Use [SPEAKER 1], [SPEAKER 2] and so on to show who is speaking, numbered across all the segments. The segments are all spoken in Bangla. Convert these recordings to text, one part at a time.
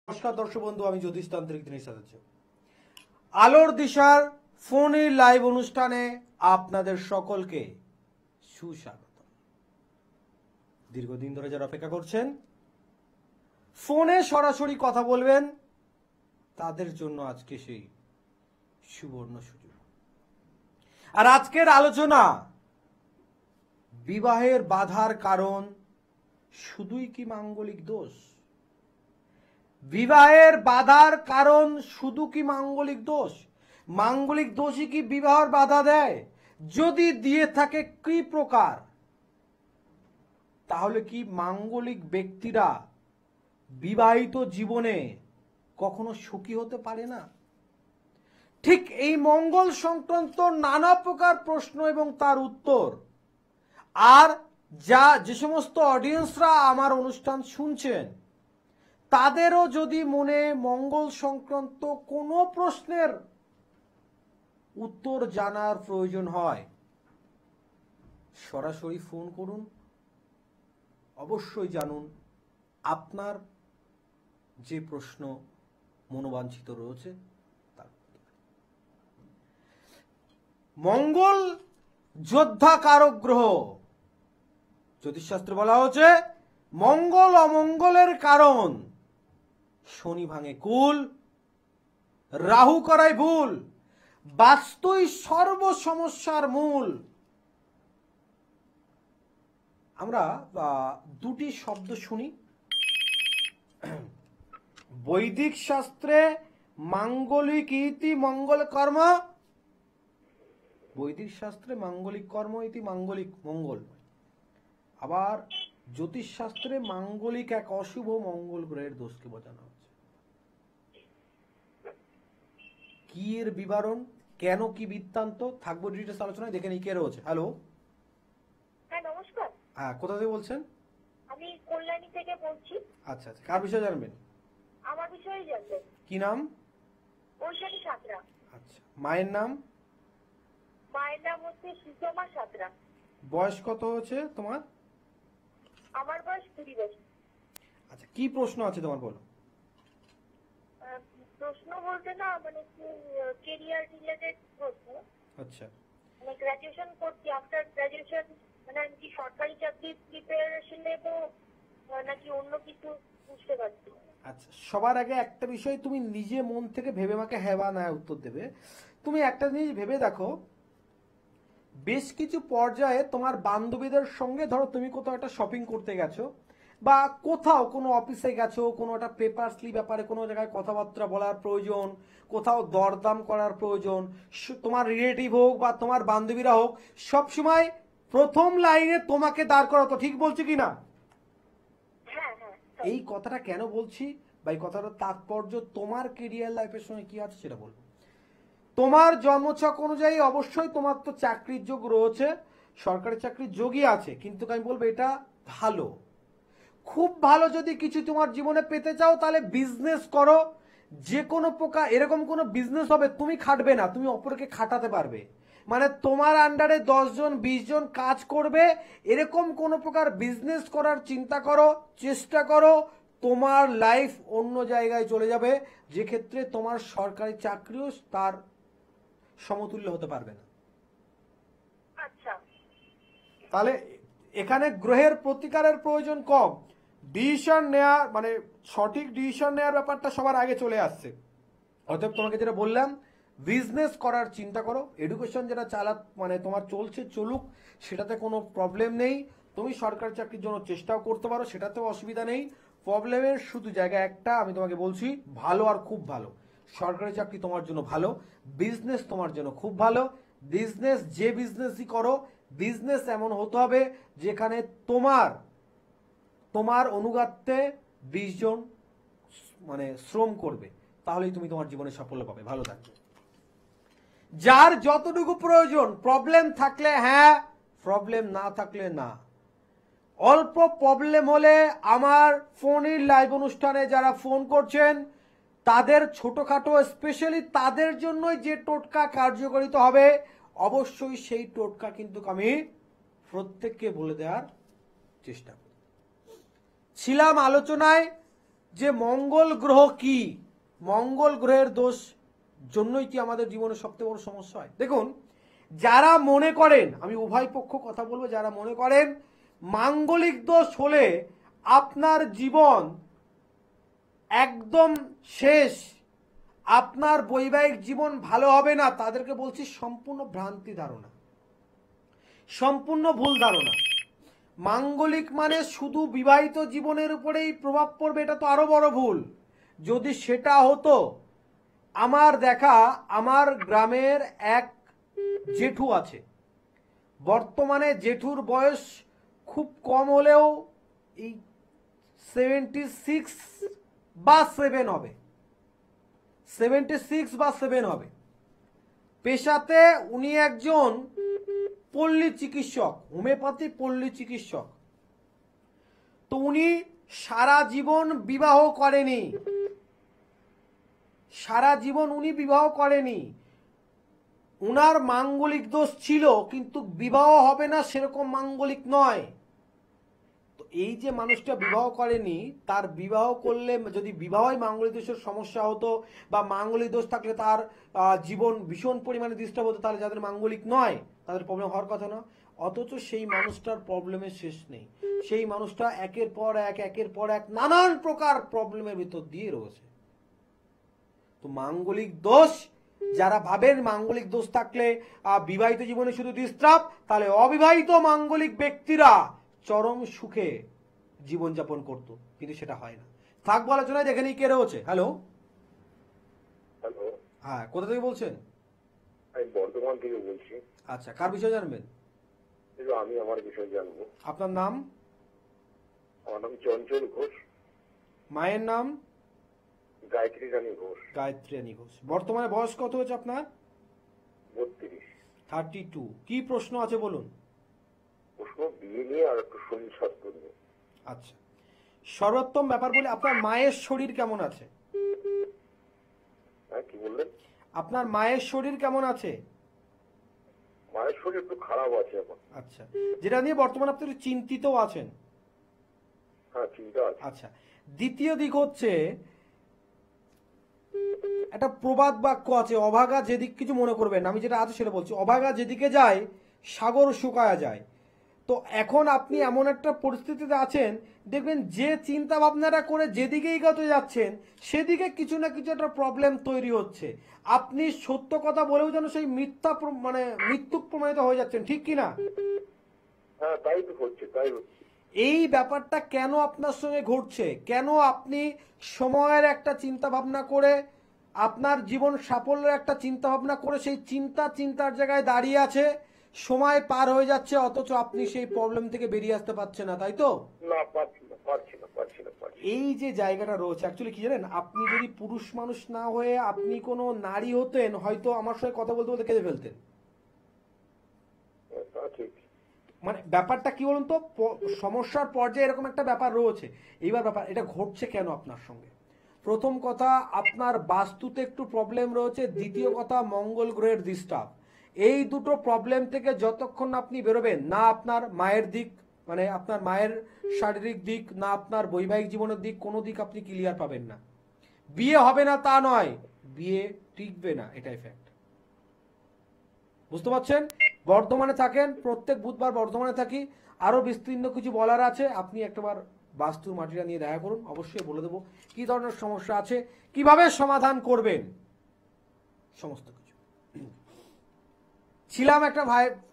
[SPEAKER 1] নমস্কার দর্শক বন্ধু, আমি জ্যোতিষতান্ত্রিক দিনেশ আচার্য। আলোর দিশার ফোনের লাইভ অনুষ্ঠানে আপনাদের সকলকে সুস্বাগত। দীর্ঘদিন ধরে যারা অপেক্ষা করছেন ফোনে সরাসরি কথা বলবেন, তাদের জন্য আজকে সেই সুবর্ণ সুযোগ। আর আজকের আলোচনা, বিবাহের বাধার কারণ শুধুই কি মাঙ্গলিক দোষ? বিবাহের বাধার কারণ শুধু কি মাঙ্গলিক দোষ? মাঙ্গলিক দোষই কি বিবাহের বাধা দেয়? যদি দিয়ে থাকে কি প্রকার? তাহলে কি মাঙ্গলিক ব্যক্তিরা বিবাহিত জীবনে কখনো সুখী হতে পারে না? ঠিক এই মঙ্গল সংক্রান্ত নানা প্রকার প্রশ্ন এবং তার উত্তর, আর যে সমস্ত অডিয়েন্সরা আমার অনুষ্ঠান শুনছেন তাদেরও যদি মনে মঙ্গল সংক্রান্ত কোনো প্রশ্নের উত্তর জানার প্রয়োজন হয়, সরাসরি ফোন করুন। অবশ্যই জানুন আপনার যে প্রশ্ন মনোবাঞ্ছিত রয়েছে তার। মঙ্গল যোদ্ধা কারক গ্রহ। জ্যোতিষশাস্ত্রে বলা হচ্ছে মঙ্গল অমঙ্গলের কারণ। শনি ভাঙে কুল, রাহু করায় ভুল, বাস্তুই সর্ব সমস্যার মূল। আমরা দুটি শব্দ শুনি। বৈদিক শাস্ত্রে মাঙ্গলিক ইতি মঙ্গল কর্ম। বৈদিক শাস্ত্রে মাঙ্গলিক কর্ম ইতি মাঙ্গলিক মঙ্গল। আবার জ্যোতিষ শাস্ত্রে মাঙ্গলিক এক অশুভ মঙ্গল গ্রহের দোষকে বোঝানো হচ্ছে। কি এর বিবরণ, কেন, কি বৃত্তান্ত থাকবো ডিটেলস আলোচনায়। দেখে নিই কে রয়েছে। হ্যালো,
[SPEAKER 2] হ্যাঁ নমস্কার।
[SPEAKER 1] হ্যাঁ, কোথা থেকে বলছেন?
[SPEAKER 2] আমি কল্যাণী থেকে বলছি।
[SPEAKER 1] আচ্ছা আচ্ছা, কার বিষয়ে জানবেন?
[SPEAKER 2] আমার বিষয়ে জানবেন।
[SPEAKER 1] কি নাম?
[SPEAKER 2] বৈশাখী সাঁতরা।
[SPEAKER 1] আচ্ছা, মায়ের নাম?
[SPEAKER 2] মায়ের নাম হচ্ছে সুষমা সাঁতরা।
[SPEAKER 1] বয়স কত হচ্ছে তোমার?
[SPEAKER 2] আমার বয়স 20 বছর।
[SPEAKER 1] আচ্ছা, কি প্রশ্ন আছে তোমার, বলো।
[SPEAKER 2] প্রশ্ন বলতে না, মানে কেরিয়ার রিলেটেড প্রশ্ন।
[SPEAKER 1] আচ্ছা,
[SPEAKER 2] মানে গ্রাজুয়েশন করছি, আফটার গ্রাজুয়েশন মানে আমি কি সরকারি চাকরির প্রিপারেশন নেব নাকি অন্য কিছু বুঝতে পারছি।
[SPEAKER 1] আচ্ছা, সবার আগে একটা বিষয় তুমি নিজে মন থেকে ভেবে আমাকে হ্যাঁ বা না উত্তর দেবে। তুমি একটা জিনিস ভেবে দেখো, বেশ কিছু পর্যায়ে তোমার বান্ধবীদের সঙ্গে, ধরো তুমি কোথাও একটা শপিং করতে গেছো বা কোথাও কোনো অফিসে গেছো, কোনো একটা পেপারসলি ব্যাপারে কোনো জায়গায় কথাবার্তা বলার প্রয়োজন, কোথাও দরদাম করার প্রয়োজন, তোমার রিলেটিভ হোক বা তোমার বান্ধবীরা হোক, সবসময় প্রথম লাইনে তোমাকে দাঁড় করাতো। ঠিক বলছি কি না? এই কথাটা কেন বলছি বা এই কথাটার তাৎপর্য তোমার কেরিয়ার লাইফের সঙ্গে কি আছে সেটা বলবো। তোমার জন্মছক অনুযায়ী অবশ্যই তোমার তো চাকরির যোগ রয়েছে, সরকারি চাকরির যোগই আছে, কিন্তু আমি বলবো এটা ভালো, খুব ভালো। যদি কিছু তোমার জীবনে পেতে চাও তাহলে বিজনেস করো। যে কোনো প্রকার এরকম কোনো বিজনেস হবে তুমি খাটবে না, তুমি অপরকে খাটাতে পারবে। মানে তোমার আন্ডারে 10 জন 20 জন কাজ করবে, এরকম কোনো প্রকার বিজনেস করার চিন্তা করো, চেষ্টা করো। তোমার লাইফ অন্য জায়গায় চলে যাবে, যে ক্ষেত্রে তোমার সরকারি চাকরিও তার সমতুল্য হতে পারবে না।
[SPEAKER 2] আচ্ছা,
[SPEAKER 1] তাহলে এখানে গ্রহের প্রতিকারের প্রয়োজন কম। ডিসিশন নেওয়া, মানে সঠিক ডিসিশন নেওয়ার ব্যাপারটা সবার আগে চলে আসছে। অতএব তোমাকে যেটা বললাম, বিজনেস করার চিন্তা করো। এডুকেশন যেটা মানে তোমার চলছে চলুক, সেটাতে কোনো প্রবলেম নেই। তুমি সরকারি চাকরির জন্য চেষ্টাও করতে পারো, সেটাতেও অসুবিধা নেই। প্রবলেমের শুধু জায়গা একটা, আমি তোমাকে বলছি, ভালো আর খুব ভালো। সরকারি চাকরি তোমার জন্য ভালো, বিজনেস তোমার জন্য খুব ভালো। বিজনেস, যে বিজনেসই করো, বিজনেস এমন হতে হবে যেখানে তোমার অনুগাত্যে 20 জন মানে শ্রম করবে, তাহলেই তুমি তোমার জীবনে সাফল্য পাবে, ভালো থাকবে। যার যতটুকু প্রয়োজন, প্রবলেম থাকলে হ্যাঁ, প্রবলেম না থাকলে না। অল্প প্রবলেম হলে আমার ফোনের লাইভ অনুষ্ঠানে যারা ফোন করছেন তাদের ছোটখাটো, স্পেশালি তাদের জন্যই যে টোটকা কার্যকরিত হবে, অবশ্যই সেই টোটকা কিন্তু আমি প্রত্যেককে বলে দেওয়ার চেষ্টা করি। ছিলাম আলোচনায় যে মঙ্গল গ্রহ কি, মঙ্গল গ্রহের দোষ জন্যই কি আমাদের জীবনে সবচেয়ে বড় সমস্যা হয়? দেখুন, যারা মনে করেন, আমি উভয় পক্ষ কথা বলবো, যারা মনে করেন মাঙ্গলিক দোষ হলে আপনার জীবন একদম শেষ, আপনার বৈবাহিক জীবন ভালো হবে না, তাদেরকে বলছি সম্পূর্ণ ভ্রান্তি ধারণা, সম্পূর্ণ ভুল ধারণা। মাঙ্গলিক মানে শুধু বিবাহিত জীবনের উপরেই প্রভাব পড়বে, এটা তো আরো বড় ভুল। যদি সেটা হতো, আমার দেখা, আমার গ্রামের এক জেঠু আছে, বর্তমানে জেঠুর বয়স খুব কম হলেও এই 76 বা 7 হবে, 76 বা 7 হবে। পেশাতে উনি একজন পল্লী চিকিৎসক, হোমিওপ্যাথি পল্লী চিকিৎসক। তো উনি সারা জীবন বিবাহ করেনি, সারা জীবন উনি বিবাহ করেনি। উনার মাঙ্গলিক দোষ ছিল, কিন্তু বিবাহ হবে না সেরকম মাঙ্গলিক নয়। তো এই যে মানুষটা বিবাহ করেনি, তার বিবাহ করলে যদি বিবাহই মাঙ্গলিক দোষের সমস্যা হতো বা মাঙ্গলিক দোষ থাকলে তার জীবন ভীষণ পরিমাণে ডিস্টার্ব হতো, তাহলে যাদের মাঙ্গলিক নয় তাদের প্রবলেম হওয়ার কথা না। অথচ সেই মানুষটার প্রবলেমের শেষ নেই, সেই মানুষটা একের পর এক নানান প্রকার প্রবলেমের ভিতর দিয়ে রয়েছে। তো মাঙ্গলিক দোষ, যারা ভাবেন মাঙ্গলিক দোষ থাকলে বিবাহিত জীবনে শুধু ডিস্টার্ব, তাহলে অবিবাহিত মাঙ্গলিক ব্যক্তিরা চরম সুখে জীবনযাপন করতো, কিন্তু সেটা হয় না। থাকবো আলোচনায়, দেখে নিই কে রয়েছে। হ্যালো,
[SPEAKER 3] হ্যালো,
[SPEAKER 1] হ্যাঁ, কোথা থেকে বলছেন?
[SPEAKER 3] আমি বর্ধমান থেকে বলছি।
[SPEAKER 1] আচ্ছা, কার বিষয়ে জানবেন?
[SPEAKER 3] আমি আমার বিষয় জানবো।
[SPEAKER 1] আপনার নাম?
[SPEAKER 3] আমার নাম চঞ্চল ঘোষ।
[SPEAKER 1] মায়ের নাম?
[SPEAKER 3] গায়ত্রী রানী ঘোষ।
[SPEAKER 1] গায়ত্রী রানী ঘোষ। বর্তমানে বয়স কত হচ্ছে আপনার?
[SPEAKER 3] 32।
[SPEAKER 1] 32। কি প্রশ্ন আছে বলুন।
[SPEAKER 3] প্রশ্ন বিয়ে নিয়ে আর একটু শরীর স্বাস্থ্য নিয়ে।
[SPEAKER 1] আচ্ছা, সর্বোত্তম ব্যাপার বলে আপনার মায়ের শরীর কেমন আছে?
[SPEAKER 3] হ্যাঁ, কি বললেন?
[SPEAKER 1] আপনার মায়ের শরীর কেমন আছে?
[SPEAKER 3] মায়ের শরীর একটু খারাপ আছে এখন।
[SPEAKER 1] আচ্ছা, যেটা নিয়ে বর্তমানে আপনি একটু চিন্তিত আছেন।
[SPEAKER 3] হ্যাঁ, চিন্তা আছে।
[SPEAKER 1] আচ্ছা, দ্বিতীয় দিক হচ্ছে, একটা প্রবাদ বাক্য আছে, অভাগা যেদিক, কিছু মনে করবেন, আমি যেটা আছে সেটা বলছি, অভাগা যেদিকে যায় সাগর শুকায়া যায়। তো এখন আপনি এমন একটা পরিস্থিতিতে আছেন, দেখবেন যে চিন্তা ভাবনাটা করে যেদিকে এগোতে যাচ্ছেন সেদিকে কিছু না কিছু একটা প্রবলেম তৈরি হচ্ছে। আপনি সত্য কথা বলেও যেন সেই মিথ্যা মানে মৃত্যুক প্রমাণিত হয়ে যাচ্ছেন, ঠিক কি না?
[SPEAKER 3] হ্যাঁ, তাই তো হচ্ছে, তাই হচ্ছে।
[SPEAKER 1] এই ব্যাপারটা কেন আপনার সঙ্গে ঘটছে? কেন আপনি সময়ের একটা চিন্তা ভাবনা করে, আপনার জীবন সাফল্যের একটা চিন্তা ভাবনা করে সেই চিন্তার জায়গায় দাঁড়িয়ে আছে, সময় পার হয়ে যাচ্ছে, অথচ আপনি সেই প্রবলেম থেকে বেরিয়ে আসতে পারছেন না, তাই তো?
[SPEAKER 3] না, পারছি না।
[SPEAKER 1] এই যে জায়গাটা রয়েছে, অ্যাকচুয়ালি কি জানেন, আপনি যদি পুরুষ মানুষ না হয়ে আপনি কোনো নারী হতেন, হয়তো আমার সঙ্গে কথা বলতে বলতে কেঁদে ফেলতেন।
[SPEAKER 3] তা ঠিক।
[SPEAKER 1] মানে ব্যাপারটা কি বলুন তো, সমস্যার পর্যায়ে এরকম একটা ব্যাপার রয়েছে। এইবার ব্যাপার, এটা ঘটছে কেন আপনার সঙ্গে? প্রথম কথা, আপনার বাস্তুতে একটু প্রবলেম রয়েছে। দ্বিতীয় কথা, মঙ্গল গ্রহের ডিস্টার্ব। এই দুটো প্রবলেম থেকে যতক্ষণ আপনি বেরোবেন না, আপনার মায়ের দিক, মানে আপনার মায়ের শারীরিক দিক, না আপনার বৈবাহিক জীবনের দিক, কোনো দিক আপনি ক্লিয়ার পাবেন না। বিয়ে হবে না তা নয়, বিয়ে টিকবে না, এটাই ফ্যাক্ট। বুঝতে পারছেন? বর্ধমানে থাকেন, প্রত্যেক বুধবার বর্ধমানে থাকি। আরো বিস্তীর্ণ কিছু বলার আছে, আপনি একটাবার বাস্তুর মাটিটা নিয়ে দেখা করুন, অবশ্যই বলে দেবো কি ধরনের সমস্যা আছে, কিভাবে সমাধান করবেন, সমস্ত কিছু। ছিলাম একটা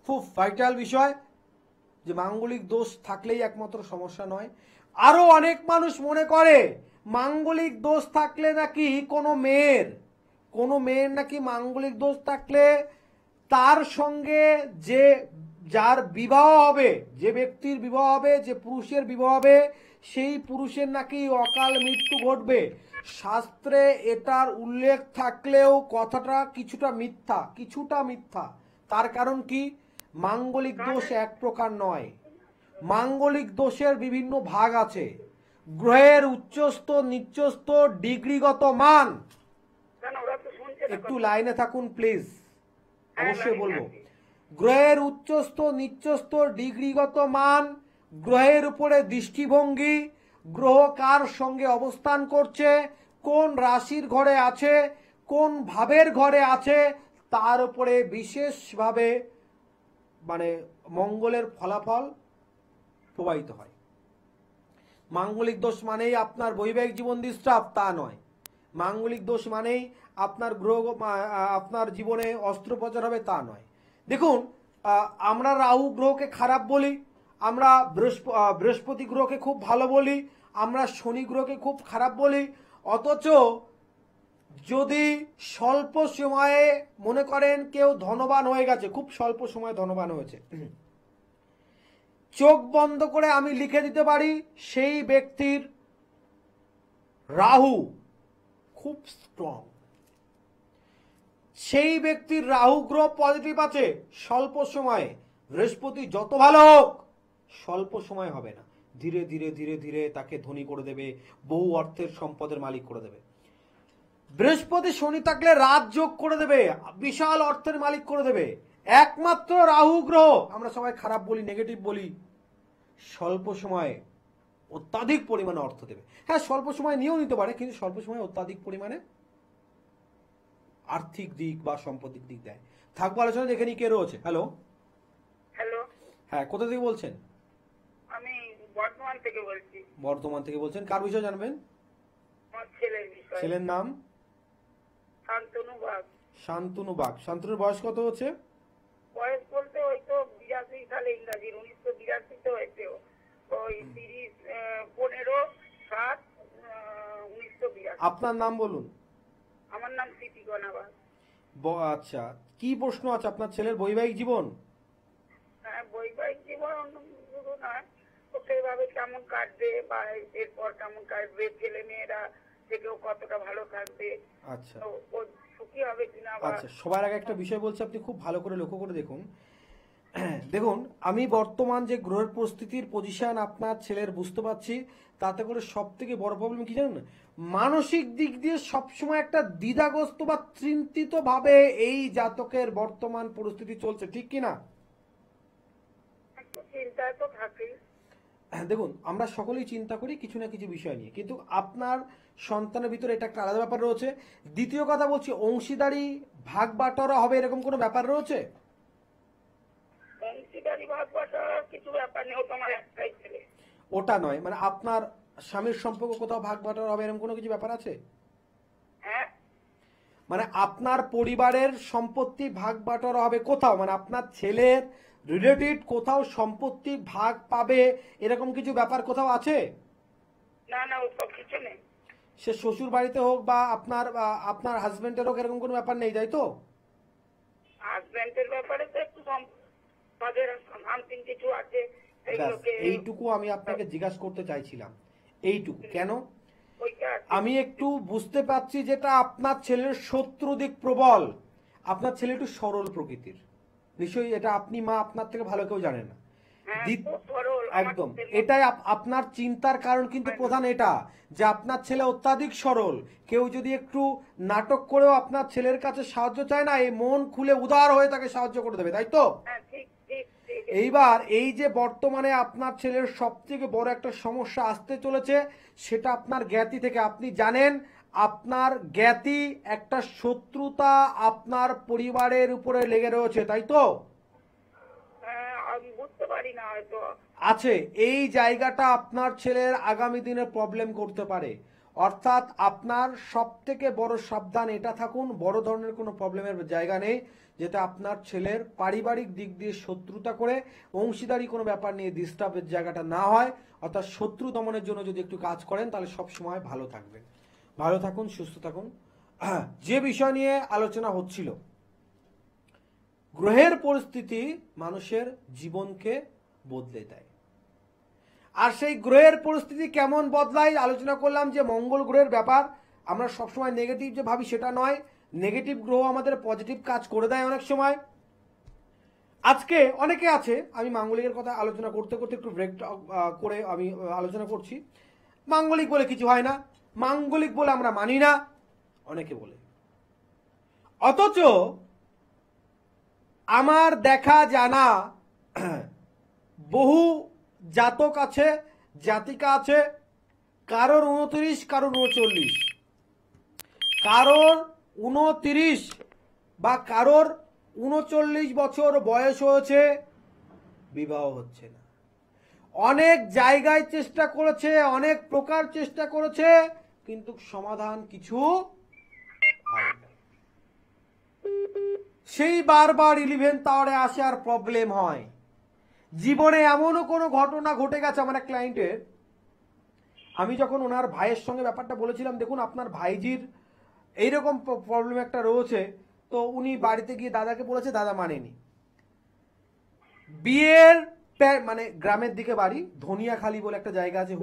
[SPEAKER 1] খুব ভাইটাল বিষয়, যে মাঙ্গলিক দোষ থাকলেই একমাত্র সমস্যা নয়। আরো অনেক মানুষ মনে করে মাঙ্গলিক দোষ থাকলে নাকি কোনো মেয়ের নাকি মাঙ্গলিক দোষ থাকলে তার সঙ্গে যার বিবাহ হবে, যে ব্যক্তির বিবাহ হবে, যে পুরুষের বিবাহ হবে, সেই পুরুষের নাকি অকাল মৃত্যু ঘটবে। শাস্ত্রে এটার উল্লেখ থাকলেও কথাটা কিছুটা মিথ্যা। তার কারণ কি? মাঙ্গলিক দোষ এক প্রকার নয়, মাঙ্গলিক দোষের বিভিন্ন ভাগ আছে। গ্রহের উচ্চস্থ নিচ্চস্থ ডিগ্রিগত মান, একটু লাইনে থাকুন প্লিজ, অবশ্যই বলবো। গ্রহের উচ্চস্থ নিচ্চস্থ ডিগ্রিগত মান, গ্রহের উপরে দৃষ্টিভঙ্গি, গ্রহ কার সঙ্গে অবস্থান করছে, কোন রাশির ঘরে আছে, কোন ভাবের ঘরে আছে, তার উপরে বিশেষভাবে মানে মঙ্গলের ফলাফল প্রবাহিত হয়। মাঙ্গলিক দোষ মানেই আপনার বৈবাহিক জীবন ডিস্টার্ব, তা নয়। মাঙ্গলিক দোষ মানেই আপনার গ্রহ আপনার জীবনে অস্ত্রোপচার হবে, তা নয়। দেখুন, আমরা রাহু গ্রহকে খারাপ বলি, আমরা বৃহস্পতি গ্রহকে খুব ভালো বলি, আমরা শনি গ্রহকে খুব খারাপ বলি, অথচ যদি স্বল্প সময়ে মনে করেন কেউ ধনবান হয়ে গেছে, খুব স্বল্প সময়ে ধনবান হয়েছে, চোখ বন্ধ করে আমি লিখে দিতে পারি সেই ব্যক্তির রাহু খুব স্ট্রং, সেই ব্যক্তির রাহু গ্রহ পজিটিভ আছে স্বল্প সময়ে। বৃহস্পতি যত ভালো হোক স্বল্প সময় হবে না, ধীরে ধীরে ধীরে ধীরে তাকে ধনী করে দেবে, বহু অর্থের সম্পদের মালিক করে দেবে। বৃহস্পতি শনি থাকলে রাজযোগ করে দেবে, বিশাল অর্থের মালিক করে দেবে। একমাত্র রাহু গ্রহ আমরা সবাই খারাপ বলি, নেগেটিভ বলি, স্বল্প সময়ে অত্যাধিক পরিমাণে অর্থ দেবে। হ্যাঁ, স্বল্প সময় নিয়েও নিতে পারে, কিন্তু স্বল্প সময়ে অত্যাধিক পরিমাণে আর্থিক দিক বা সম্পত্তির দিক দেয়। থাকবো আলোচনা, দেখে নি কে রয়েছে। হ্যালো।
[SPEAKER 2] হ্যালো,
[SPEAKER 1] হ্যাঁ, কোথা থেকে বলছেন?
[SPEAKER 2] আমি বর্ধমান থেকে বলছি।
[SPEAKER 1] বর্ধমান থেকে বলছেন, কার বিষয়ে জানবেন?
[SPEAKER 2] আমার ছেলের বিষয়ে।
[SPEAKER 1] ছেলের নাম?
[SPEAKER 2] শান্তনু বাগ।
[SPEAKER 1] শান্তনু বাগ। শান্তনুর বয়স কত হচ্ছে?
[SPEAKER 2] বয়স বলতে ওই তো 82 সালে, ইংরাজি 1982 হয়েছে। ওই 15/7/1982।
[SPEAKER 1] আপনার নাম বলুন।
[SPEAKER 2] আমার নাম সিটি গনাবাস।
[SPEAKER 1] আচ্ছা, কি প্রশ্ন আছে আপনার ছেলের? বৈবাহিক জীবন?
[SPEAKER 2] হ্যাঁ, বৈবাহিক জীবন শুধু নয়, তো সেভাবে কেমন কাটবে বা এরপর কেমন কাটবে, ছেলে মেয়েরা থেকেও কতটা ভালো থাকবে,
[SPEAKER 1] আচ্ছা
[SPEAKER 2] তো ও সুখী হবে কিনা।
[SPEAKER 1] আচ্ছা, সবার আগে একটা বিষয় বলছি, আপনি খুব ভালো করে লক্ষ্য করে দেখুন। দেখুন, আমি বর্তমান যে গ্রহের পরিস্থিতির পজিশন আপনার ছেলের বুঝতে পারছি, তাতে করে সব থেকে বড় প্রবলেম কি জানেন? মানসিক দিক দিয়ে সবসময় একটা দ্বিধাগ্রস্ত বা চিন্তিত ভাবে এই জাতকের বর্তমান পরিস্থিতি চলছে, ঠিক কিনা?
[SPEAKER 2] চিন্তায় তো থাকি।
[SPEAKER 1] দেখুন, আমরা সকলেই চিন্তা করি কিছু না কিছু বিষয় নিয়ে, কিন্তু আপনার সন্তানের ভিতরে এটা একটা আলাদা ব্যাপার রয়েছে। দ্বিতীয় কথা বলছি, অংশীদারি ভাগ বাটোয়ারা হবে এরকম কোনো ব্যাপার রয়েছে?
[SPEAKER 2] অংশীদারি ভাগ বাটোয়ারার কিছু ব্যাপার নেই, ও তোমার একটাই ছেলে।
[SPEAKER 1] ওটা নয়, মানে আপনার স্বামীর সম্পর্ক কোথাও ভাগ বাটোয়ারা হবে এরকম কোনো কিছু ব্যাপার আছে?
[SPEAKER 2] হ্যাঁ,
[SPEAKER 1] মানে আপনার পরিবারের সম্পত্তি ভাগ বাটোয়ারা হবে কোথাও, মানে আপনার ছেলের রিলেটিভ কোথাও সম্পত্তি ভাগ পাবে এরকম কিছু ব্যাপার কোথাও আছে?
[SPEAKER 2] না না, ও সব কিছু নেই।
[SPEAKER 1] সে শ্বশুর বাড়িতে হোক বা আপনার হাজবেন্ডের হোক, এরকম কোনো ব্যাপার নেই, তাই তো?
[SPEAKER 2] হাজবেন্ডের ব্যাপারে তো একটু সামথিং কিছু আছে, সেগুলোকে
[SPEAKER 1] এইটুকু আমি আপনাকে জিজ্ঞাসা করতে চাইছিলাম, এইটুকু। কেন?
[SPEAKER 2] ওইটা
[SPEAKER 1] আমি একটু বুঝতে পারছি যেটা আপনার ছেলের শত্রু দিক প্রবল, আপনার ছেলে একটু সরল প্রকৃতির, নিশ্চয়ই এটা আপনি মা আপনার থেকে ভালো কেউ জানেন না। একদম, এটাই আপনার চিন্তার কারণ, কিন্তু প্রধান এটা যে আপনার ছেলে অত্যাধিক সরল। কেউ যদি একটু নাটক করেও আপনার ছেলের কাছে সাহায্য চায় না, এই মন খুলে উদার হয়ে তাকে সাহায্য করে দেবে, তাই তো? এইবার এই যে বর্তমানে আপনার ছেলের সব থেকে বড় একটা সমস্যা আসতে চলেছে, সেটা আপনার জ্ঞাতি থেকে। আপনি জানেন আপনার জ্ঞাতি একটা শত্রুতা আপনার পরিবারের উপরে লেগে রয়েছে, তাই তো?
[SPEAKER 2] আমি বুঝতে পারি না হয়তো
[SPEAKER 1] আছে। এই জায়গাটা আপনার ছেলের আগামী দিনে প্রবলেম করতে পারে, অর্থাৎ আপনার সব থেকে বড় সাবধান এটা থাকুন, বড় ধরনের কোনো প্রবলেমের জায়গা নেই, যেটা আপনার ছেলের পারিবারিক দিক দিয়ে শত্রুতা করে অংশীদারি কোনো ব্যাপার নিয়ে ডিস্টার্বের জায়গাটা না হয়। অর্থাৎ শত্রু দমনের জন্য যদি একটু কাজ করেন তাহলে সব সময় ভালো থাকবেন। ভালো থাকুন, সুস্থ থাকুন। যে বিষয় নিয়ে আলোচনা হচ্ছিল, গ্রহের পরিস্থিতি মানুষের জীবনকে বদলে দেয়, আর সেই গ্রহের পরিস্থিতি কেমন বদলায় আলোচনা করলাম। যে মঙ্গল গ্রহের ব্যাপার, আমরা সবসময় নেগেটিভ যে ভাবি সেটা নয়, নেগেটিভ গ্রহ আমাদের পজিটিভ কাজ করে দেয় অনেক সময়। আজকে অনেকে আছে, আমি মাঙ্গলিকের কথা আলোচনা করতে করতে একটু ব্রেক করে আমি আলোচনা করছি। মাঙ্গলিক বলে কিছু হয় না, মাঙ্গলিক বলে আমরা মানি না, অনেকে বলে। অথচ আমার দেখা জানা বহু জাতক আছে, জাতিকা আছে, কারোর 29, কারোর 39, কারোর 29 বা কারোর 39 বছর বয়স হয়েছে, বিবাহ হচ্ছে না। অনেক জায়গায় চেষ্টা করেছে, অনেক প্রকার চেষ্টা করেছে, কিন্তু সমাধান কিছু হয়নি। সেই বারবার 11 টাওয়ারে আসে আর প্রবলেম হয়। জীবনে এমনও কোনো ঘটনা ঘটে গেছে আমার এক ক্লায়েন্টের, আমি যখন ওনার ভাইয়ের সঙ্গে ব্যাপারটা বলেছিলাম, দেখুন আপনার ভাইজির এইরকম প্রবলেম একটা রয়েছে, তো উনি বাড়িতে গিয়ে দাদাকে বলেছে, দাদা মানেনি। বিয়ের মানে গ্রামের দিকে বাড়ি, ধনিয়াখালী বলে একটা জায়গা আছে,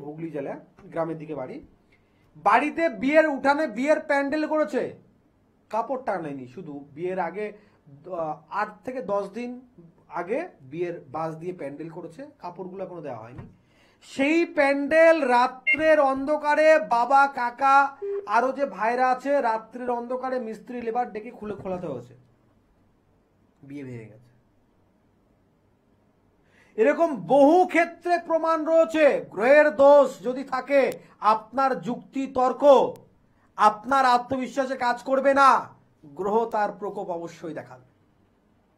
[SPEAKER 1] হুগলি জেলা, গ্রামের দিকে বাড়ি। বাড়িতে বিয়ের উঠানে বিয়ের প্যান্ডেল করেছে, কাপড় টানেনি, শুধু বিয়ের আগে 8 থেকে 10 দিন আগে বিয়ের বাস দিয়ে প্যান্ডেল করেছে, কাপড়গুলো এখনো দেওয়া হয়নি। সেই প্যান্ডেল রাত্রের অন্ধকারে বাবা, কাকা, আরো যে ভাইরা আছে, রাত্রের অন্ধকারে মিস্ত্রি লেবার ডেকে খোলাতে হয়েছে, বিয়ে ভেঙে গেছে। এরকম বহু ক্ষেত্রে প্রমাণ রয়েছে। গ্রহের দোষ যদি থাকে, আপনার যুক্তি তর্ক, আপনার আত্মবিশ্বাসে কাজ করবে না, গ্রহ তার প্রকোপ অবশ্যই দেখাবে।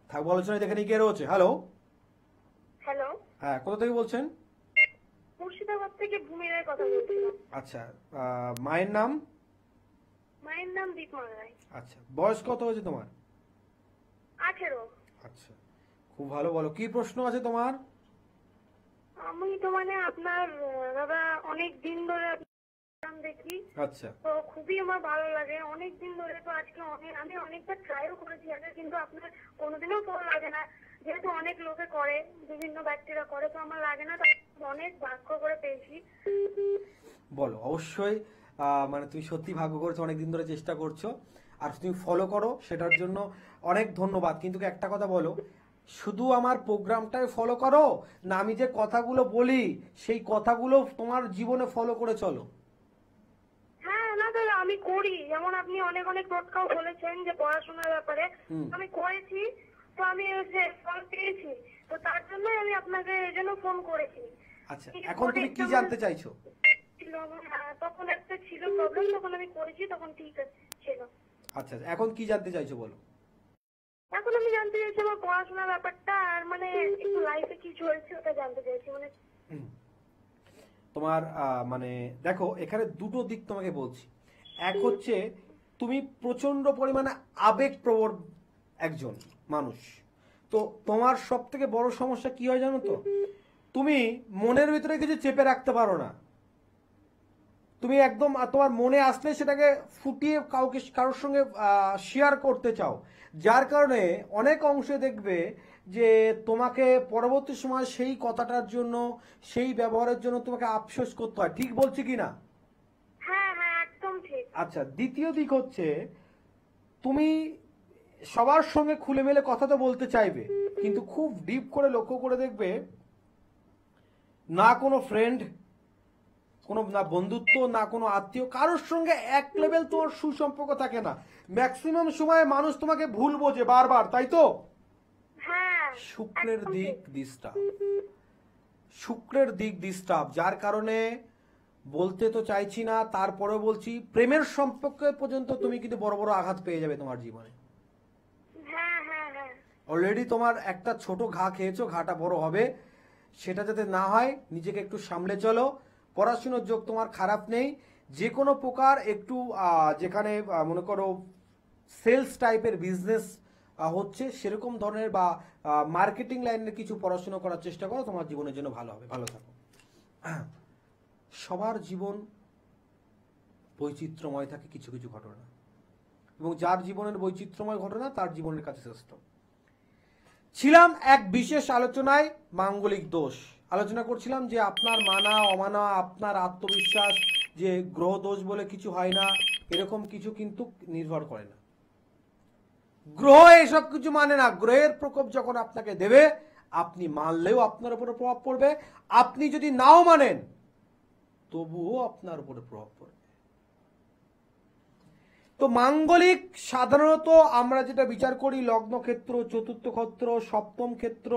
[SPEAKER 1] থাকবো আলোচনায়, দেখে নিই কে রয়েছে। হ্যালো,
[SPEAKER 4] হ্যালো,
[SPEAKER 1] হ্যাঁ, কোথা থেকে বলছেন?
[SPEAKER 4] মুর্শিদাবাদ থেকে ভূমি রায় কথা বলছিলাম।
[SPEAKER 1] আচ্ছা, মায়ের নাম?
[SPEAKER 4] মায়ের নাম দীপমাল রায়।
[SPEAKER 1] আচ্ছা, বয়স কত হয়েছে তোমার?
[SPEAKER 4] 18।
[SPEAKER 1] আচ্ছা, খুব ভালো, বলো কি প্রশ্ন আছে তোমার?
[SPEAKER 4] আমি তো মানে আপনার দাদা অনেক দিন ধরে আপনার দেখি,
[SPEAKER 1] আচ্ছা,
[SPEAKER 4] তো খুবই আমার ভালো লাগে। অনেক দিন ধরে, তো আজকে আমি অনেকবার ট্রাইও করেছি আগে, কিন্তু আপনার কোনোদিনও ফল লাগে না। যেহেতু অনেক লোকে করে, বিভিন্ন ব্যক্তিরা করে, তো আমার লাগে না, অনেক ভাগ্য করে পেয়েছি।
[SPEAKER 1] বলো। অবশ্যই মানে তুমি সত্যি ভাগ্য করেছো, অনেকদিন ধরে চেষ্টা করছো, আর তুমি ফলো করো, সেটার জন্য অনেক ধন্যবাদ। কিন্তু একটা কথা বলো, শুধু আমার প্রোগ্রামটাই ফলো করো, না আমি যে কথাগুলো বলি সেই কথাগুলো তোমার জীবনে ফলো করে চলো?
[SPEAKER 4] হ্যাঁ না দাদা, আমি করি। যেমন আপনি অনেক অনেক টোটকাও বলেছেন যে পড়াশোনার ব্যাপারে, আমি করেছি, তো আমি যে ফল পেয়েছি, তো তার জন্যই আমি আপনাকে এই জন্য ফোন করেছি।
[SPEAKER 1] আচ্ছা, এখন তুমি কি জানতে চাইছো?
[SPEAKER 4] তখন একটা ছিল প্রবলেম, তখন আমি করেছি, তখন ঠিক ছিল।
[SPEAKER 1] আচ্ছা, এখন কি জানতে চাইছো বলো?
[SPEAKER 4] এখন আমি জানতে চাইছি আমার পড়াশোনার ব্যাপারটা, আর মানে একটু লাইফে কি চলছে ওটা জানতে চাইছি। মানে
[SPEAKER 1] তোমার মানে দেখো, এখানে দুটো দিক তোমাকে বলছি। এক হচ্ছে তুমি প্রচন্ড পরিমাণে আবেগপ্রবণ একজন মানুষ, তো তোমার সব থেকে বড় সমস্যা কি হয় জানো তো? তুমি মনের ভিতরে কিছু চেপে রাখতে পারো না। তুমি একদম তোমার মনে আসলে সেটাকে ফুটিয়ে কারোর সঙ্গে শেয়ার করতে চাও, যার কারণে অনেক অংশে দেখবে যে তোমাকে পরবর্তী সময় সেই কথাটার জন্য, সেই ব্যবহারের জন্য তোমাকে আফসোস করতে হয়। ঠিক বলছি কি না?
[SPEAKER 4] হ্যাঁ হ্যাঁ, একদম ঠিক।
[SPEAKER 1] আচ্ছা, দ্বিতীয় দিক হচ্ছে তুমি সবার সঙ্গে খুলে মেলে কথা তো বলতে চাইবে, কিন্তু খুব ডিপ করে লক্ষ্য করে দেখবে না কোনো ফ্রেন্ড, কোনো না বন্ধুত্ব, না কোনো আত্মীয়, কারোর সঙ্গে এক লেভেল তোমার সুসম্পর্ক থাকে না। ম্যাক্সিমাম সময় মানুষ তোমাকে ভুল বোঝে বারবার, তাই তো?
[SPEAKER 4] হ্যাঁ,
[SPEAKER 1] শুক্রের দিক ডিস্টার্ব, শুক্রের দিক ডিস্টার্ব, যার কারণে বলতে তো চাইছি না, তারপরেও বলছি, প্রেমের সম্পর্কে পর্যন্ত তুমি কিন্তু বড় বড় আঘাত পেয়ে যাবে তোমার জীবনে।
[SPEAKER 4] হ্যাঁ হ্যাঁ হ্যাঁ,
[SPEAKER 1] অলরেডি তোমার একটা ছোট ঘা খেয়েছো, ঘাটা বড় হবে, সেটা যাতে না হয় নিজেকে একটু সামলে চলো। পড়াশোনার যোগ তোমার খারাপ নেই, যে কোনো প্রকার একটু যেখানে মনে করো সেলস টাইপের বিজনেস হচ্ছে, সেরকম ধরনের বা মার্কেটিং লাইনের কিছু পড়াশোনা করার চেষ্টা করো, তোমার জীবনের জন্য ভালো হবে। ভালো থাকো। সবার জীবন বৈচিত্র্যময় থাকে কিছু কিছু ঘটনা, এবং যার জীবনের বৈচিত্র্যময় ঘটনা তার জীবনের কাছে শ্রেষ্ঠ। ছিলাম এক বিশেষ আলোচনায়, মাঙ্গলিক দোষ আলোচনা করছিলাম, যে আপনার মানা অমানা, আপনার আত্মবিশ্বাস, যে গ্রহ দোষ বলে কিছু হয় না, এরকম কিছু কিন্তু নির্ভর করে না। গ্রহ এসব কিছু মানে না। গ্রহের প্রকোপ যখন আপনাকে দেবে, আপনি মানলেও আপনার উপরে প্রভাব পড়বে, আপনি যদি নাও মানেন তবুও আপনার উপরে প্রভাব পড়বে। তো মাঙ্গলিক সাধারণত আমরা যেটা বিচার করি, লগ্ন ক্ষেত্র, চতুর্থ ক্ষেত্র, সপ্তম ক্ষেত্র,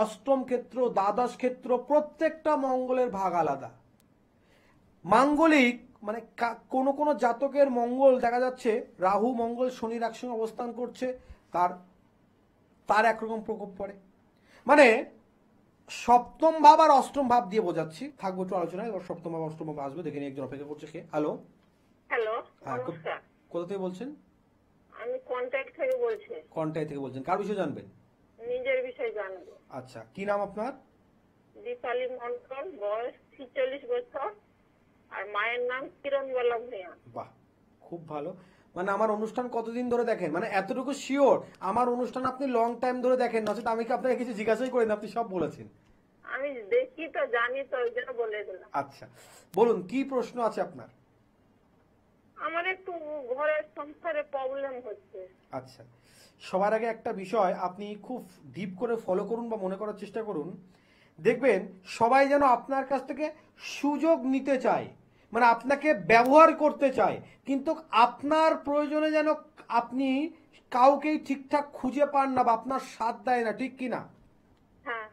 [SPEAKER 1] অষ্টম ক্ষেত্র, দ্বাদশ ক্ষেত্র, প্রত্যেকটা মঙ্গলের ভাগ আলাদা। মাঙ্গলিক মানে কোন কোন জাতকের মঙ্গল দেখা যাচ্ছে রাহু মঙ্গল শনির একসঙ্গে অবস্থান করছে, তার তার একরকম প্রকোপ পড়ে। মানে সপ্তম ভাব আর অষ্টম ভাব দিয়ে বোঝাচ্ছি, থাকবো একটু আলোচনায়। এবার সপ্তম ভাব অষ্টম ভাব আসবে, দেখে নিয়ে একজন অপেক্ষা করছে। কে? হ্যালো,
[SPEAKER 2] হ্যালো,
[SPEAKER 1] হ্যাঁ,
[SPEAKER 2] নমস্কার।
[SPEAKER 1] কোথা থেকে বলছেন?
[SPEAKER 2] আমি কন্ট্যাক্ট থেকে বলছি।
[SPEAKER 1] কন্টাই থেকে বলছেন, কার বিষয়ে জানবেন?
[SPEAKER 2] নিজের বিষয় জানবো।
[SPEAKER 1] আচ্ছা, কি নাম আপনার?
[SPEAKER 2] দীপালি মন্ডল, বয়স 46 বছর, আর মায়ের নাম কিরণবালা ভূঁইয়া।
[SPEAKER 1] বাহ, খুব ভালো। মানে আমার অনুষ্ঠান কতদিন ধরে দেখেন? মানে এতটুকু শিওর আমার অনুষ্ঠান আপনি লং টাইম ধরে দেখেন, নচেত আমি কি আপনাকে কিছু জিজ্ঞাসাই করি না, আপনি সব বলেছেন।
[SPEAKER 2] আমি দেখি তো, জানি তো, ওই জন্য বলে দিলাম।
[SPEAKER 1] আচ্ছা, বলুন কি প্রশ্ন আছে আপনার?
[SPEAKER 2] আমার একটু ঘরের সংসারে প্রবলেম হচ্ছে।
[SPEAKER 1] আচ্ছা, সবার আগে একটা বিষয় আপনি খুব ডিপ করে ফলো করুন বা মনে করার চেষ্টা করুন। দেখবেন সবাই যেন আপনার কাছ থেকে সুযোগ নিতে চায়, মানে আপনাকে ব্যবহার করতে চায়, কিন্তু আপনার প্রয়োজনে যেন আপনি কাউকেই ঠিকঠাক খুঁজে পান না বা আপনার সাথ দেয় না, ঠিক কিনা?
[SPEAKER 2] হ্যাঁ।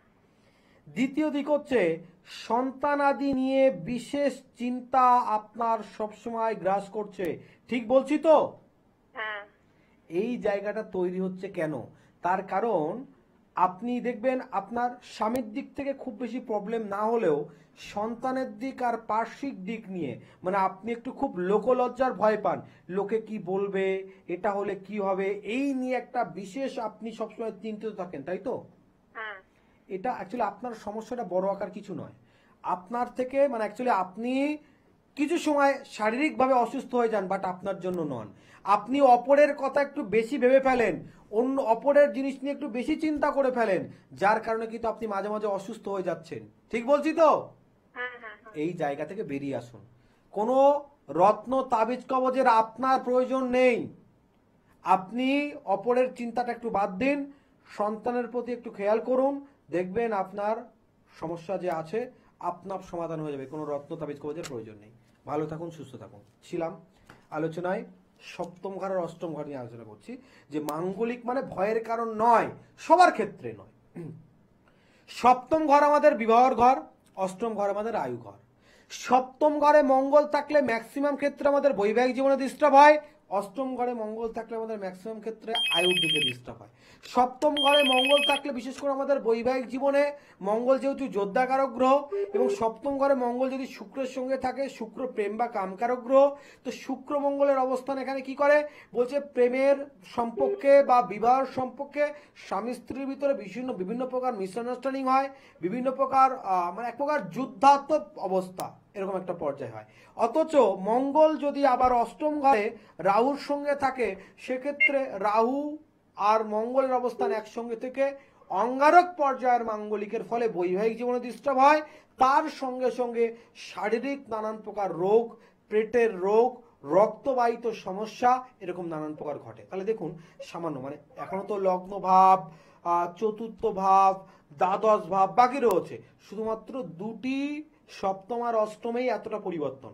[SPEAKER 1] দ্বিতীয় দিক হচ্ছে সন্তানাদি নিয়ে বিশেষ চিন্তা আপনার সবসময় গ্রাস করছে, ঠিক বলছি তো?
[SPEAKER 2] হ্যাঁ।
[SPEAKER 1] এই জায়গাটা তৈরি হচ্ছে কেন? তার কারণ আপনি দেখবেন আপনার স্বামীর দিক থেকে খুব বেশি প্রবলেম না হলেও সন্তানের দিক আর পার্শ্বিক দিক নিয়ে মানে আপনি একটু খুব লোকলজ্জার ভয় পান, লোকে কি বলবে, এটা হলে কি হবে, এই নিয়ে একটা বিশেষ আপনি সবসময় চিন্তিত থাকেন, তাই তো?
[SPEAKER 2] হ্যাঁ।
[SPEAKER 1] এটা অ্যাকচুয়ালি আপনার সমস্যাটা বড় আকার কিছু নয়। আপনার থেকে মানে অ্যাকচুয়ালি আপনি কিছু সময় শারীরিকভাবে অসুস্থ হয়ে যান, বাট আপনার জন্য নন। আপনি অপরের কথা একটু বেশি ভেবে ফেলেন, অন্য অপরের জিনিস নিয়ে একটু বেশি চিন্তা করে ফেলেন, যার কারণে কিন্তু আপনি মাঝে মাঝে অসুস্থ হয়ে যাচ্ছেন, ঠিক বলছি তো?
[SPEAKER 2] হ্যাঁ। হ্যাঁ।
[SPEAKER 1] এই জায়গা থেকে বেরিয়ে আসুন। কোনো রত্ন তাবিজ কবজের আপনার প্রয়োজন নেই। আপনি অপরের চিন্তাটা একটু বাদ দিন, সন্তানের প্রতি একটু খেয়াল করুন, দেখবেন আপনার সমস্যা যে আছে আপনার সমাধান হয়ে যাবে। কোনো রত্ন তাবিজ কবজের প্রয়োজন নেই। ভালো থাকুন, সুস্থ থাকুন। ছিলাম আলোচনায় সপ্তম ঘর আর অষ্টম ঘর নিয়ে আলোচনা করছি, যে মাঙ্গলিক মানে ভয়ের কারণ নয়, সবার ক্ষেত্রে নয়। সপ্তম ঘর আমাদের বিবাহর ঘর, অষ্টম ঘর আমাদের আয়ু ঘর। সপ্তম ঘরে মঙ্গল থাকলে ম্যাক্সিমাম ক্ষেত্রে আমাদের বৈবাহিক জীবনে ডিস্টার্ব হয়, অষ্টম ঘরে মঙ্গল থাকলে আমাদের ম্যাক্সিমাম ক্ষেত্রে আয়ুর দিকে ডিস্টার্ব হয়। সপ্তম ঘরে মঙ্গল থাকলে বিশেষ করে আমাদের বৈবাহিক জীবনে, মঙ্গল যেহেতু যোদ্ধাকারক গ্রহ, এবং সপ্তম ঘরে মঙ্গল যদি শুক্রের সঙ্গে থাকে, শুক্র প্রেম বা কামকারক গ্রহ, তো শুক্র মঙ্গলের অবস্থান এখানে কি করে বলছে, প্রেমের সম্পর্কে বা বিবাহ সম্পর্কে স্বামী স্ত্রীর ভিতরে বিভিন্ন প্রকার মিসআন্ডারস্ট্যান্ডিং হয়, বিভিন্ন প্রকার মানে এক প্রকার যুদ্ধাত্মক অবস্থা, এরকম একটা পর্যায় হয়। অথচ মঙ্গল যদি আবার অষ্টম ঘরে রাহুর সঙ্গে থাকে, সেক্ষেত্রে রাহু আর মঙ্গলের অবস্থান একসঙ্গে থেকে অঙ্গারক পর্যায়ের মাঙ্গলিকের ফলে বৈবাহিক জীবনে ডিস্টার্ব হয়, তার সঙ্গে সঙ্গে শারীরিক নানান প্রকার রোগ, পেটের রোগ, রক্তবাহিত সমস্যা, এরকম নানান প্রকার ঘটে। তাহলে দেখুন সামান্য মানে এখনো তো লগ্ন ভাব, চতুর্থ ভাব, দ্বাদশ ভাব বাকি রয়েছে, শুধুমাত্র দুটি সপ্তম আর অষ্টমেই এতটা পরিবর্তন।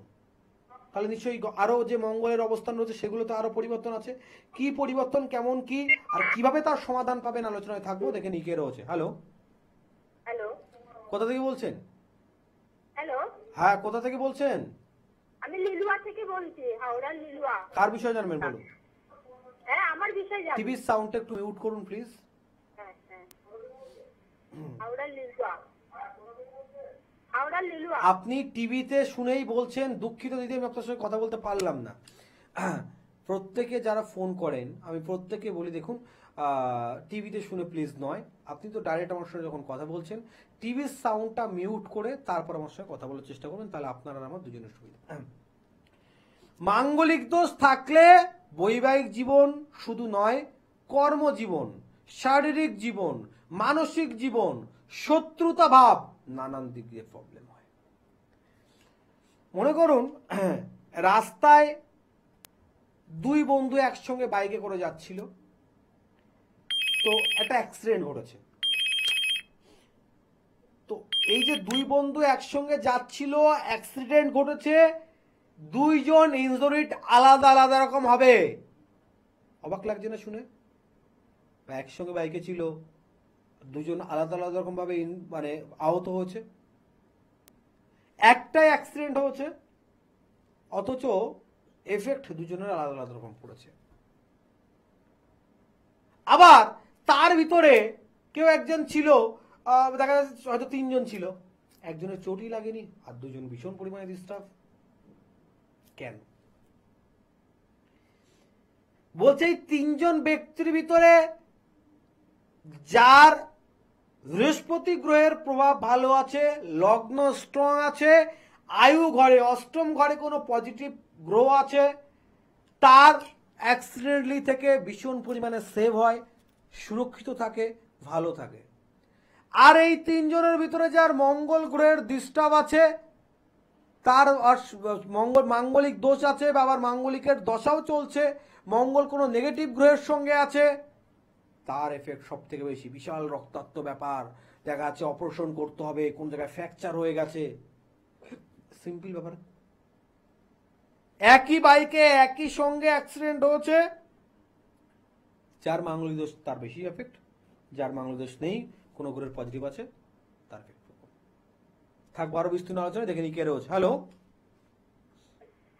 [SPEAKER 1] তাহলে নিশ্চয়ই আরো যে মঙ্গলের অবস্থান রয়েছে সেগুলোতে আরো পরিবর্তন আছে। কি পরিবর্তন, কেমন কি, আর কিভাবে তার সমাধান পাবেন আলোচনায় থাকবো, দেখে নিকে রয়েছে। Hello,
[SPEAKER 2] hello.
[SPEAKER 1] কোথা থেকে বলছেন?
[SPEAKER 2] হ্যালো,
[SPEAKER 1] হ্যাঁ, কোথা থেকে বলছেন?
[SPEAKER 2] আমি লিলুয়া থেকে বলছি, হাওড়া লিলুয়া।
[SPEAKER 1] কার বিষয়ে জানবেন বলুন?
[SPEAKER 2] হ্যাঁ, আমার বিষয় জানি।
[SPEAKER 1] টিভির সাউন্ডটা একটু মিউট করুন প্লিজ।
[SPEAKER 2] হ্যাঁ। হাওড়া লিলুয়া। হাওড়া লিলুয়া।
[SPEAKER 1] আপনি টিভিতে শুনেই বলছেন, দুঃখিত দিদি আমি আপনার সঙ্গে কথা বলতে পারলাম না। প্রত্যেকে যারা ফোন করেন আমি প্রত্যেকে বলি, দেখুন টিভিতে শুনে প্লিজ নয়, আপনি তো ডাইরেক্ট আমার সঙ্গে যখন কথা বলছেন টিভির সাউন্ডটা মিউট করে তারপর আমার সঙ্গে কথা বলার চেষ্টা করবেন, তাহলে আপনার আর আমার দুজনের সুবিধা। মাঙ্গলিক দোষ থাকলে বৈবাহিক জীবন শুধু নয়, কর্মজীবন, শারীরিক জীবন, মানসিক জীবন, শত্রুতা ভাব, নানান দিক দিয়ে প্রবলেম হয়। মনে করুন রাস্তায় দুই বন্ধু একসঙ্গে বাইকে করে যাচ্ছিল, তো একটা অ্যাক্সিডেন্ট ঘটেছে। তো এই যে দুই বন্ধু একসঙ্গে যাচ্ছিল, অ্যাক্সিডেন্ট ঘটেছে, দুইজন ইনজুরিড আলাদা আলাদা রকম হবে। অবাক লাগছে না শুনে? একসঙ্গে বাইকে ছিল, দুজন আলাদা আলাদা রকম ভাবে মানে আহত হয়েছে। একটাই অ্যাক্সিডেন্ট হয়েছে, অথচ এফেক্ট দুজনের আলাদা আলাদা রকম পড়েছে। আবার তার ভিতরে কেউ একজন ছিল, দেখা যাচ্ছে হয়তো 3 জন ছিল, একজনের চোটই লাগেনি আর 2 জন ভীষণ পরিমাণে ডিস্টার্ব। কেন বলছে? এই 3 জন ব্যক্তির ভিতরে যার বৃহস্পতি গ্রহের প্রভাব ভালো আছে, লগ্ন স্ট্রং আছে, আয়ু ঘরে অষ্টম ঘরে কোনো পজিটিভ গ্রহ আছে, তার অ্যাক্সিডেন্টলি থেকে ভীষণ পরিমাণে সেভ হয়, সুরক্ষিত থাকে, ভালো থাকে। আর এই 3 জনের ভিতরে যার মঙ্গল গ্রহের ডিস্টার্ব আছে, তার মাঙ্গলিক দোষ আছে, বা আবার মাঙ্গলিকের দশাও চলছে, মঙ্গল কোনো নেগেটিভ গ্রহের সঙ্গে আছে, তার এফেক্ট সব থেকে বেশি। বিশাল রক্তাক্ত ব্যাপার, দেখা যাচ্ছে অপারেশন করতে হবে, কোন জায়গায় ফ্র্যাকচার হয়ে গেছে। সিম্পল ব্যাপার। একই বাইকে একই সঙ্গে অ্যাক্সিডেন্ট হয়েছে, যার মাঙ্গলিক দোষ তার বেশি এফেক্ট, যার মাঙ্গলিক দোষ নেই, কোন গ্রহের পজিটিভ আছে, তার এফেক্ট থাকবো। আরো বিস্তীর্ণ আলোচনা দেখে নি কে রয়েছে। হ্যালো,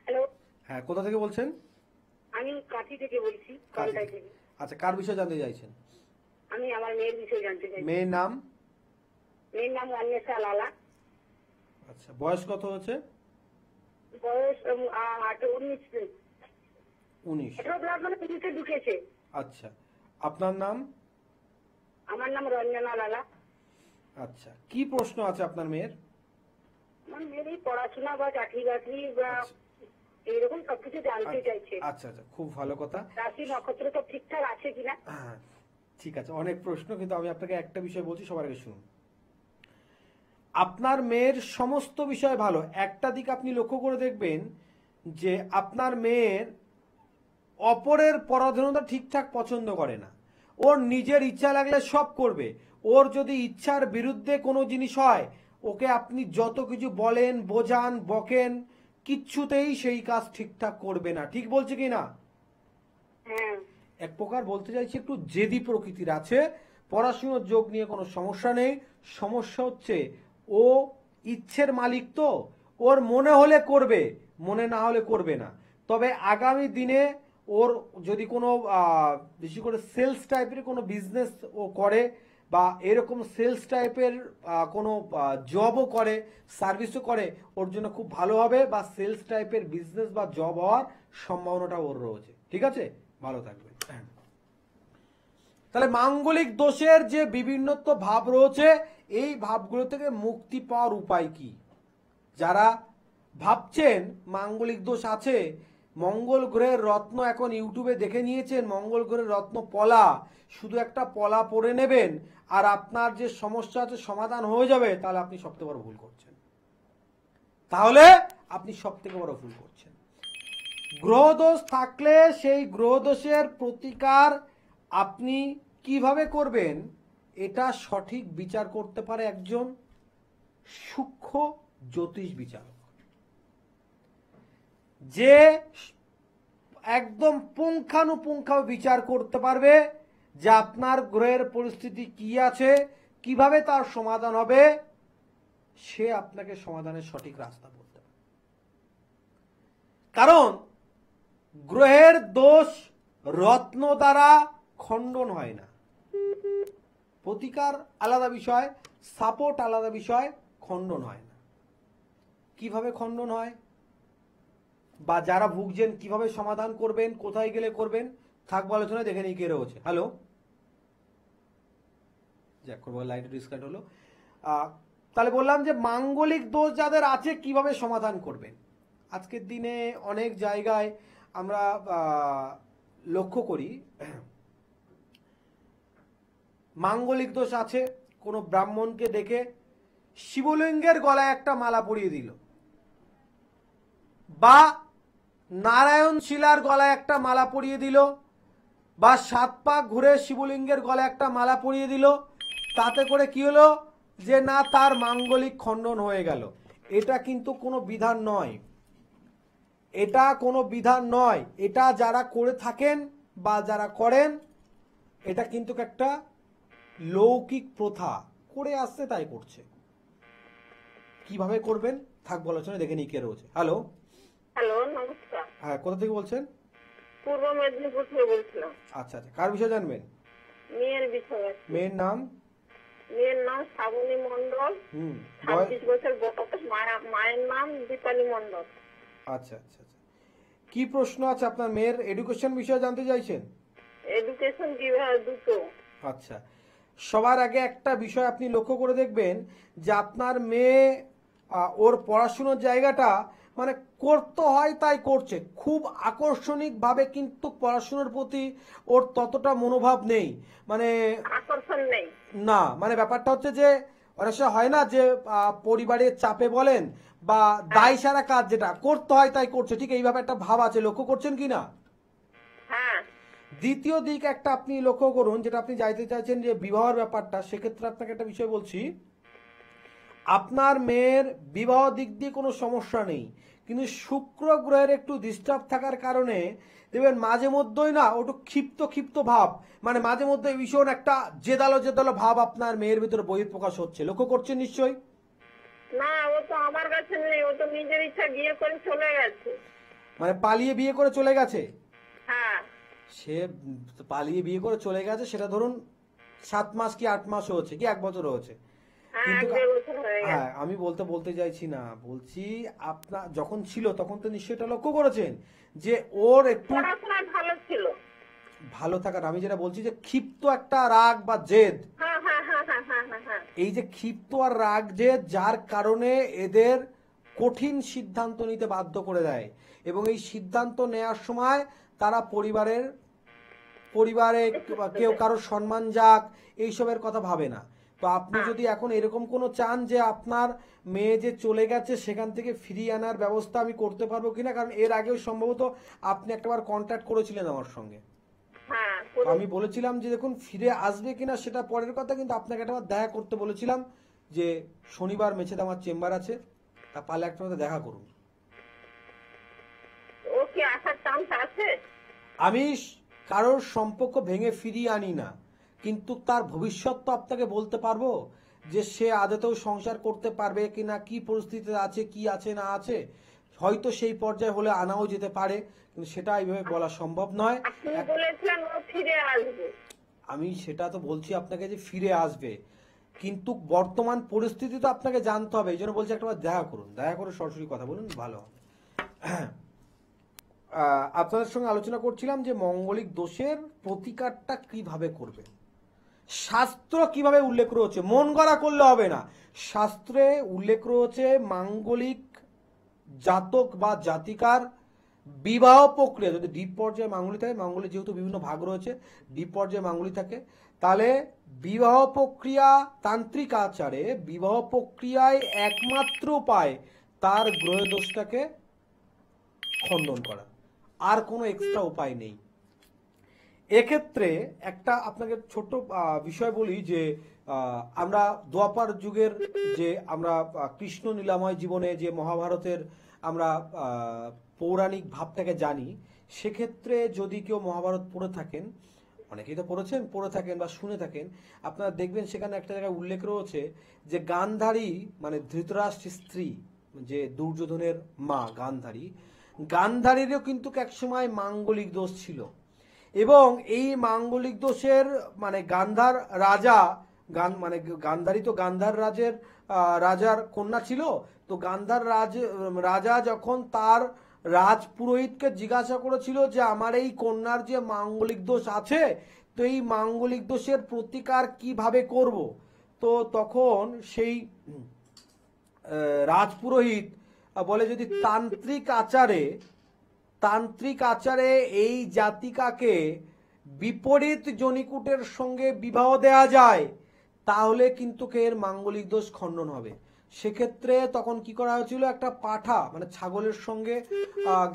[SPEAKER 4] হ্যালো,
[SPEAKER 1] হ্যাঁ, কোথা থেকে বলছেন?
[SPEAKER 4] আমি কাঠি থেকে বলছি, কলকাতা থেকে।
[SPEAKER 1] আচ্ছা, কার বিষয়ে জানতে চাইছেন?
[SPEAKER 4] আমি আমার মেয়ের বিষয়ে জানতে চাই।
[SPEAKER 1] মেয়ের নাম?
[SPEAKER 4] মেয়ের নাম অন্বেষা লালা।
[SPEAKER 1] আচ্ছা, বয়স কত হচ্ছে?
[SPEAKER 4] বয়স 19।
[SPEAKER 1] 19।
[SPEAKER 4] 18 মানে 20-এ ঢুকেছে।
[SPEAKER 1] আচ্ছা, আপনার নাম?
[SPEAKER 4] আমার নাম রঞ্জনা লালা।
[SPEAKER 1] আচ্ছা, কি প্রশ্ন আছে আপনার মেয়ের?
[SPEAKER 4] আমার মেয়ের এই পড়াশোনা বা চাকরি বাকরি বা এইরকম সবকিছু জানতে চাইছে।
[SPEAKER 1] আচ্ছা আচ্ছা, খুব ভালো কথা।
[SPEAKER 4] রাশি নক্ষত্র সব ঠিকঠাক আছে কিনা?
[SPEAKER 1] হ্যাঁ, ঠিক আছে, অনেক প্রশ্ন, কিন্তু আমি আপনাকে একটা বিষয় বলছি, সবার আগে শুনুন। আপনার মেয়ের সমস্ত বিষয় ভালো, একটা দিক আপনি লক্ষ্য করে দেখবেন যে আপনার মেয়ের অপরের পরাধীনতা ঠিকঠাক পছন্দ করে না। ওর নিজের ইচ্ছা লাগলে সব করবে। ওর যদি ইচ্ছার বিরুদ্ধে কোনো জিনিস হয়, ওকে আপনি যত কিছু বলেন, বোঝান, বকেন, কিচ্ছুতেই সেই কাজ ঠিকঠাক করবে না। ঠিক বলছে কি না?
[SPEAKER 4] হ্যাঁ।
[SPEAKER 1] এক প্রকার বলতে চাইছি একটু জেদি প্রকৃতির আছে। পড়াশোনার যোগ নিয়ে কোনো সমস্যা নেই, সমস্যা হচ্ছে ও ইচ্ছের মালিক, তো ওর মনে হলে করবে, মনে না হলে করবে না। তবে আগামী দিনে ওর যদি কোনো বেশি করে সেলস টাইপের কোনো বিজনেস ও করে, বা এরকম সেলস টাইপের কোনো জবও করে, সার্ভিসও করে, ওর জন্য খুব ভালো হবে, বা সেলস টাইপের বিজনেস বা জব হওয়ার সম্ভাবনাটা ওর রয়েছে। ঠিক আছে, ভালো থাকবে। তাহলে মাঙ্গলিক দোষের যে বিভিন্নত্ব ভাব রয়েছে, এই ভাবগুলো থেকে মুক্তি পাওয়ার উপায় কি? যারা ভাবছেন মাঙ্গলিক দোষ আছে, মঙ্গল গ্রহের রত্ন এখন ইউটিউবে দেখে নিয়েছেন, মঙ্গল গ্রহের রত্ন পলা, শুধু একটা পলা পরে নেবেন আর আপনার যে সমস্যা আছে সমাধান হয়ে যাবে, তাহলে আপনি সবথেকে বড় ভুল করছেন। গ্রহদোষ থাকলে সেই গ্রহদোষের প্রতিকার আপনি কিভাবে করবেন, এটা সঠিক বিচার করতে পারে একজন সূক্ষ্ম জ্যোতিষ বিচারক, যে একদম পুঙ্খানুপুঙ্খ বিচার করতে পারবে যে আপনার গ্রহের পরিস্থিতি কি আছে, কিভাবে তার সমাধান হবে, সে আপনাকে সমাধানের সঠিক রাস্তা বলতে পারে। কারণ গ্রহের দোষ রত্ন দ্বারা খণ্ডন হয় না। প্রতিকার আলাদা বিষয়, সাপোর্ট আলাদা বিষয়, খণ্ডন হয় না। কিভাবে খণ্ডন হয়, বা যারা ভুগছেন কিভাবে সমাধান করবেন, কোথায় গেলে করবেন, থাকবো আলোচনায়, দেখে নিই কে রয়েছে। হ্যালো, যাক, করবো, লাইট ডিসকানেক্ট হলো। তাহলে বললাম যে মাঙ্গলিক দোষ যাদের আছে কিভাবে সমাধান করবেন। আজকের দিনে অনেক জায়গায় আমরা লক্ষ্য করি, মাঙ্গলিক দোষ আছে, কোনো ব্রাহ্মণকে দেখে শিবলিঙ্গের গলায় একটা মালা পরিয়ে দিল, বা নারায়ণ শিলার গলায় একটা মালা পরিয়ে দিল, বা 7 পাক ঘুরে শিবলিঙ্গের গলায় একটা মালা পরিয়ে দিল, তাতে করে কি হলো যে না, তার মাঙ্গলিক খণ্ডন হয়ে গেল। এটা কিন্তু কোনো বিধান নয়, এটা কোনো বিধান নয়। এটা যারা করে থাকেন বা যারা করেন, এটা কিন্তু একটা লৌকিক প্রথা, করে আসছে তাই করছে। কিভাবে করবেন থাকবো আলোচনায়, দেখে নিই কে রয়েছে। হ্যালো,
[SPEAKER 2] হ্যালো, নমস্কার।
[SPEAKER 1] হ্যাঁ, কোথা থেকে বলছেন?
[SPEAKER 2] পূর্ব মেদিনীপুর থেকে বলছিলাম।
[SPEAKER 1] আচ্ছা আচ্ছা, কার বিষয়ে জানবেন?
[SPEAKER 2] মেয়ের বিষয়ে।
[SPEAKER 1] মেয়ের নাম?
[SPEAKER 2] মেয়ের নাম শ্রাবণী মন্ডল,
[SPEAKER 1] হুম,
[SPEAKER 2] 26 বছর বয়স। মায়ের নাম দীপালি মন্ডল।
[SPEAKER 1] আচ্ছা আচ্ছা আচ্ছা, কি প্রশ্ন আছে আপনার? মেয়ের এডুকেশন বিষয়ে জানতে চাইছেন?
[SPEAKER 2] এডুকেশন কিভাবে দুটো।
[SPEAKER 1] আচ্ছা, সবার আগে একটা বিষয় আপনি লক্ষ্য করে দেখবেন যে আপনার মেয়ে ওর পড়াশুনোর জায়গাটা মানে করতে হয় তাই করছে, খুব আকর্ষণিকভাবে কিন্তু পড়াশুনোর প্রতি ওর ততটা মনোভাব নেই, মানে
[SPEAKER 2] আকর্ষণ নেই।
[SPEAKER 1] না, মানে ব্যাপারটা হচ্ছে যে অনেক সময় হয় না যে পরিবারের চাপে বলেন বা দায় সারা কাজ যেটা করতে হয় তাই করছে, ঠিক এইভাবে একটা ভাব আছে, লক্ষ্য করছেন কি না?
[SPEAKER 2] হ্যাঁ।
[SPEAKER 1] দ্বিতীয় দিক একটা আপনি লক্ষ্য করুন, যেটা আপনি জানতে চাইছেন যে বিবাহের ব্যাপারটা, সেক্ষেত্রে আপনাকে একটা বিষয় বলছি। আপনার মেয়ের বিবাহ দিক দিয়ে কোনো সমস্যা নেই, কিন্তু শুক্র গ্রহের একটু ডিস্টার্ব থাকার কারণে দেখবেন মাঝে মধ্যেই না একটু ক্ষিপ্ত ক্ষিপ্ত ভাব, মানে মাঝে মধ্যে ভীষণ একটা জেদালো জেদালো ভাব আপনার মেয়ের ভিতরে বহিঃপ্রকাশ হচ্ছে, লক্ষ্য করছেন নিশ্চয়ই?
[SPEAKER 2] না, ও তো আমার কাছে নেই, ও তো নিজের ইচ্ছা বিয়ে করে চলে গেছে।
[SPEAKER 1] মানে পালিয়ে বিয়ে করে চলে গেছে?
[SPEAKER 2] হ্যাঁ।
[SPEAKER 1] সে পালিয়ে বিয়ে করে চলে গেছে, সেটা ধরুন 7 মাস কি 8 মাস হয়েছে কি 1 বছর হয়েছে,
[SPEAKER 2] হ্যাঁ,
[SPEAKER 1] কিন্তু
[SPEAKER 2] 1-1.5 বছর হয়ে গেছে।
[SPEAKER 1] হ্যাঁ, আমি বলতে চাইছি না, বলছি আপনার যখন ছিল তখন তো নিশ্চয়ই এটা লক্ষ্য করেছেন যে ওর একটু
[SPEAKER 2] পড়াশোনায় ভালো ছিল।
[SPEAKER 1] ভালো থাকার, আমি যেটা বলছি যে ক্ষিপ্ত একটা রাগ বা জেদ,
[SPEAKER 2] হ্যাঁ হ্যাঁ হ্যাঁ হ্যাঁ হ্যাঁ হ্যাঁ হ্যাঁ।
[SPEAKER 1] এই যে ক্ষিপ্ত আর রাগ জেদ, যার কারণে এদের কঠিন সিদ্ধান্ত নিতে বাধ্য করে দেয়, এবং এই সিদ্ধান্ত নেওয়ার সময় তারা পরিবারে কেউ কারোর সম্মান যাক এইসবের কথা ভাবে না। তো আপনি যদি এখন এরকম কোনো চান যে আপনার মেয়ে যে চলে গেছে সেখান থেকে ফিরিয়ে আনার ব্যবস্থা আমি করতে পারবো কিনা, কারণ এর আগেও সম্ভবত আপনি একটাবার কন্ট্যাক্ট করেছিলেন আমার সঙ্গে,
[SPEAKER 2] হ্যাঁ,
[SPEAKER 1] তো আমি বলেছিলাম যে দেখুন ফিরে আসবে কিনা সেটা পরের কথা, কিন্তু আপনাকে একটা দেখা করতে বলেছিলাম যে শনিবার মেছেদা আমার চেম্বার আছে, তা পারলে একটা দেখা করুন।
[SPEAKER 2] ও কি আসার চান্স আছে?
[SPEAKER 1] আমি কারোর সম্পর্ক ভেঙে ফিরিয়ে আনি না, কিন্তু তার ভবিষ্যৎ তো আপনাকে বলতে পারবো যে সে আদতেও সংসার করতে পারবে কিনা, কি পরিস্থিতিতে আছে, কি আছে না আছে, হয়তো সেই পর্যায়ে হলে আনাও যেতে পারে, কিন্তু সেটা এইভাবে বলা সম্ভব নয়।
[SPEAKER 2] আপনি বলেছিলেন ও ফিরে আসবে।
[SPEAKER 1] আমি সেটা তো বলছি আপনাকে যে ফিরে আসবে, কিন্তু বর্তমান পরিস্থিতি তো আপনাকে জানতে হবে, এই জন্য বলছি একটা দেখা করুন, দেখা করে সরাসরি কথা বলুন, ভালো হবে। আপনাদের সঙ্গে আলোচনা করছিলাম যে মঙ্গলিক দোষের প্রতিকারটা কিভাবে করবে, শাস্ত্র কিভাবে উল্লেখ রয়েছে, মন গড়া করলে হবে না, শাস্ত্রে উল্লেখ রয়েছে মাঙ্গলিক জাতক বা জাতিকার বিবাহ প্রক্রিয়া, যদি ডিপ পর্যায়ে মাঙ্গলি থাকে, মাঙ্গলি যেহেতু বিভিন্ন ভাগ রয়েছে, ডিপ পর্যায়ে মাঙ্গলি থাকে, তাহলে বিবাহ প্রক্রিয়া তান্ত্রিক আচারে বিবাহ প্রক্রিয়ায় একমাত্র উপায় তার গ্রহ দোষটাকে খণ্ডন করা, আর কোনো এক্সট্রা উপায় নেই। এক্ষেত্রে একটা আপনাকে ছোট্ট বিষয় বলি যে আমরা দ্বাপর যুগের যে আমরা কৃষ্ণ লীলাময় জীবনে যে মহাভারতের আমরা পৌরাণিক ভাবটাকে জানি, সেক্ষেত্রে যদি কেউ মহাভারত পড়ে থাকেন, অনেকেই তো পড়ে থাকেন বা শুনে থাকেন, আপনারা দেখবেন সেখানে একটা জায়গায় উল্লেখ রয়েছে যে গান্ধারী মানে ধৃতরাষ্ট্রের স্ত্রী, যে দুর্যোধনের মা গান্ধারীরও কিন্তু একসময় মাঙ্গলিক দোষ ছিল, এবং এই মাঙ্গলিক দোষের মানে গান্ধার রাজা মানে গান্ধারী তো গান্ধার রাজার কন্যা ছিল, তো গান্ধার রাজা যখন তার রাজপুরোহিতকে জিজ্ঞাসা করেছিল যে আমার এই কন্যার যে মাঙ্গলিক দোষ আছে, তো এই মাঙ্গলিক দোষের প্রতিকার কিভাবে করব, তো তখন সেই রাজপুরোহিত বলে যদি তান্ত্রিক আচারে এই জাতিকাকে বিপরীত জনিকুটের সঙ্গে বিবাহ দেয়া যায়, তাহলে কিন্তু এর মাঙ্গলিক দোষ খণ্ডন হবে। সেক্ষেত্রে তখন কি করা হয়েছিল, একটা পাঠা মানে ছাগলের সঙ্গে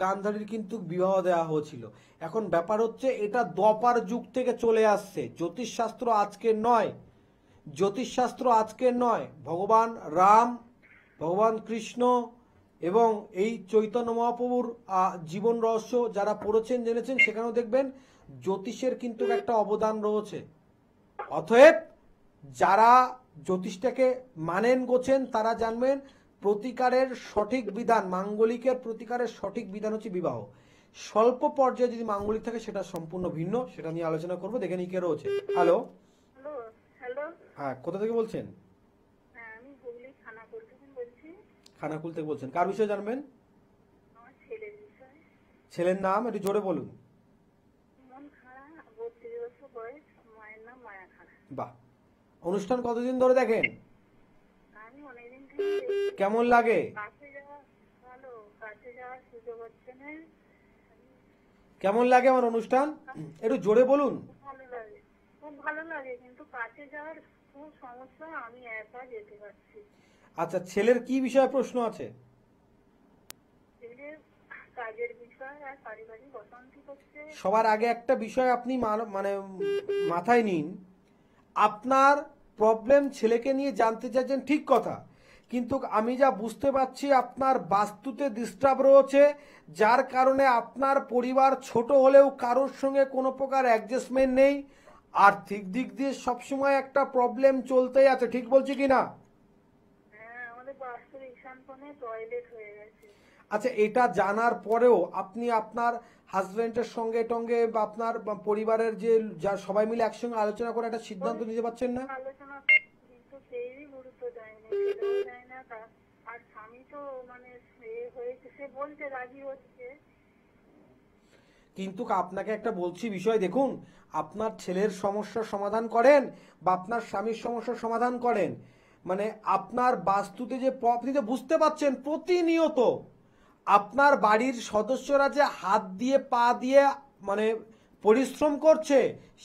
[SPEAKER 1] গান্ধারীর কিন্তু বিবাহ দেওয়া হয়েছিল। এখন ব্যাপার হচ্ছে এটা দ্বাপর যুগ থেকে চলে আসছে, জ্যোতিষশাস্ত্র আজকের নয়, ভগবান রাম, ভগবান কৃষ্ণ এবং এই চৈতন্য মহাপ্রভুর জীবন রহস্য যারা পড়েছেন জেনেছেন, সেখানেও দেখবেন জ্যোতিষের কিন্তু একটা অবদান রয়েছে। অতএব যারা জ্যোতিষটাকে মানেন গোছেন তারা জানবেন প্রতিকারের সঠিক বিধান, মাঙ্গলিকের প্রতিকারের সঠিক বিধান হচ্ছে বিবাহ। স্বল্প পর্যায়ে যদি মাঙ্গলিক থাকে সেটা সম্পূর্ণ ভিন্ন, সেটা নিয়ে আলোচনা করবো। দেখে নিই কে রয়েছে। হ্যালো,
[SPEAKER 4] হ্যালো হ্যালো,
[SPEAKER 1] হ্যাঁ, কোথা থেকে বলছেন?
[SPEAKER 4] হ্যাঁ আমি হুগলি খানাকুল থেকে বলছি।
[SPEAKER 1] খানাকুল থেকে বলছেন, কার বিষয়ে জানবেন?
[SPEAKER 4] আমার ছেলের বিষয়ে।
[SPEAKER 1] ছেলের নাম একটু জোরে বলুন।
[SPEAKER 4] মন খারাপ, 32 বছর বয়স, মায়ের নাম মায়া খাড়া।
[SPEAKER 1] বাহ, অনুষ্ঠান কতদিন ধরে দেখেন?
[SPEAKER 4] আমি অনেকদিন থেকে দেখছি।
[SPEAKER 1] কেমন লাগে?
[SPEAKER 4] কাছে যাওয়া ভালো, কাছে যাওয়ার সুযোগ হচ্ছে না।
[SPEAKER 1] কেমন লাগে আমার অনুষ্ঠান? একটু জোরে বলুন।
[SPEAKER 4] ভালো লাগে, খুব ভালো লাগে, কিন্তু কাছে যাওয়ার খুব সমস্যা, আমি একা যেতে পারছি।
[SPEAKER 1] আচ্ছা, ছেলের কি বিষয়ে প্রশ্ন আছে?
[SPEAKER 4] ছেলের কাজের বিষয় আর পারিবারিক অশান্তি করছে।
[SPEAKER 1] সবার আগে একটা বিষয় আপনি মানে মাথায় নিন, আপনার প্রবলেম ছেলেকে নিয়ে জানতে চাইছেন, ঠিক কথা, কিন্তু আমি যা বুঝতে পারছি আপনার বাস্তুতে ডিস্টার্ব রয়েছে, যার কারণে আপনার পরিবার ছোট হলেও কারোর সঙ্গে কোনো প্রকার অ্যাডজাস্টমেন্ট নেই, আর্থিক দিক দিয়ে সবসময় একটা প্রবলেম চলতেই আছে, ঠিক বলছি কি না?
[SPEAKER 4] হ্যাঁ, আমাদের বাস্তুর ঈশান কোণে টয়লেট হয়ে গেছে।
[SPEAKER 1] আচ্ছা, এটা জানার পরেও আপনি আপনার হাজবেন্ডের সঙ্গে টঙ্গে বা আপনার পরিবারের যে যা সবাই মিলে একসঙ্গে আলোচনা করে একটা সিদ্ধান্ত নিতে পারছেন না?
[SPEAKER 4] আলোচনা কিন্তু কেউই গুরুত্ব দেয়নি, ছেলেও দেয় না, আর স্বামী তো মানে হয়েছে, সে বলছে রাজি হচ্ছে।
[SPEAKER 1] কিন্তু আপনাকে একটা বলছি বিষয়, দেখুন, আপনার ছেলের সমস্যার সমাধান করেন বা আপনার স্বামীর সমস্যার সমাধান করেন, মানে আপনার বাস্তুতে যে আপনি তো বুঝতে পারছেন প্রতিনিয়ত আপনার বাড়ির সদস্যরা যে হাত দিয়ে পা দিয়ে মানে পরিশ্রম করছে,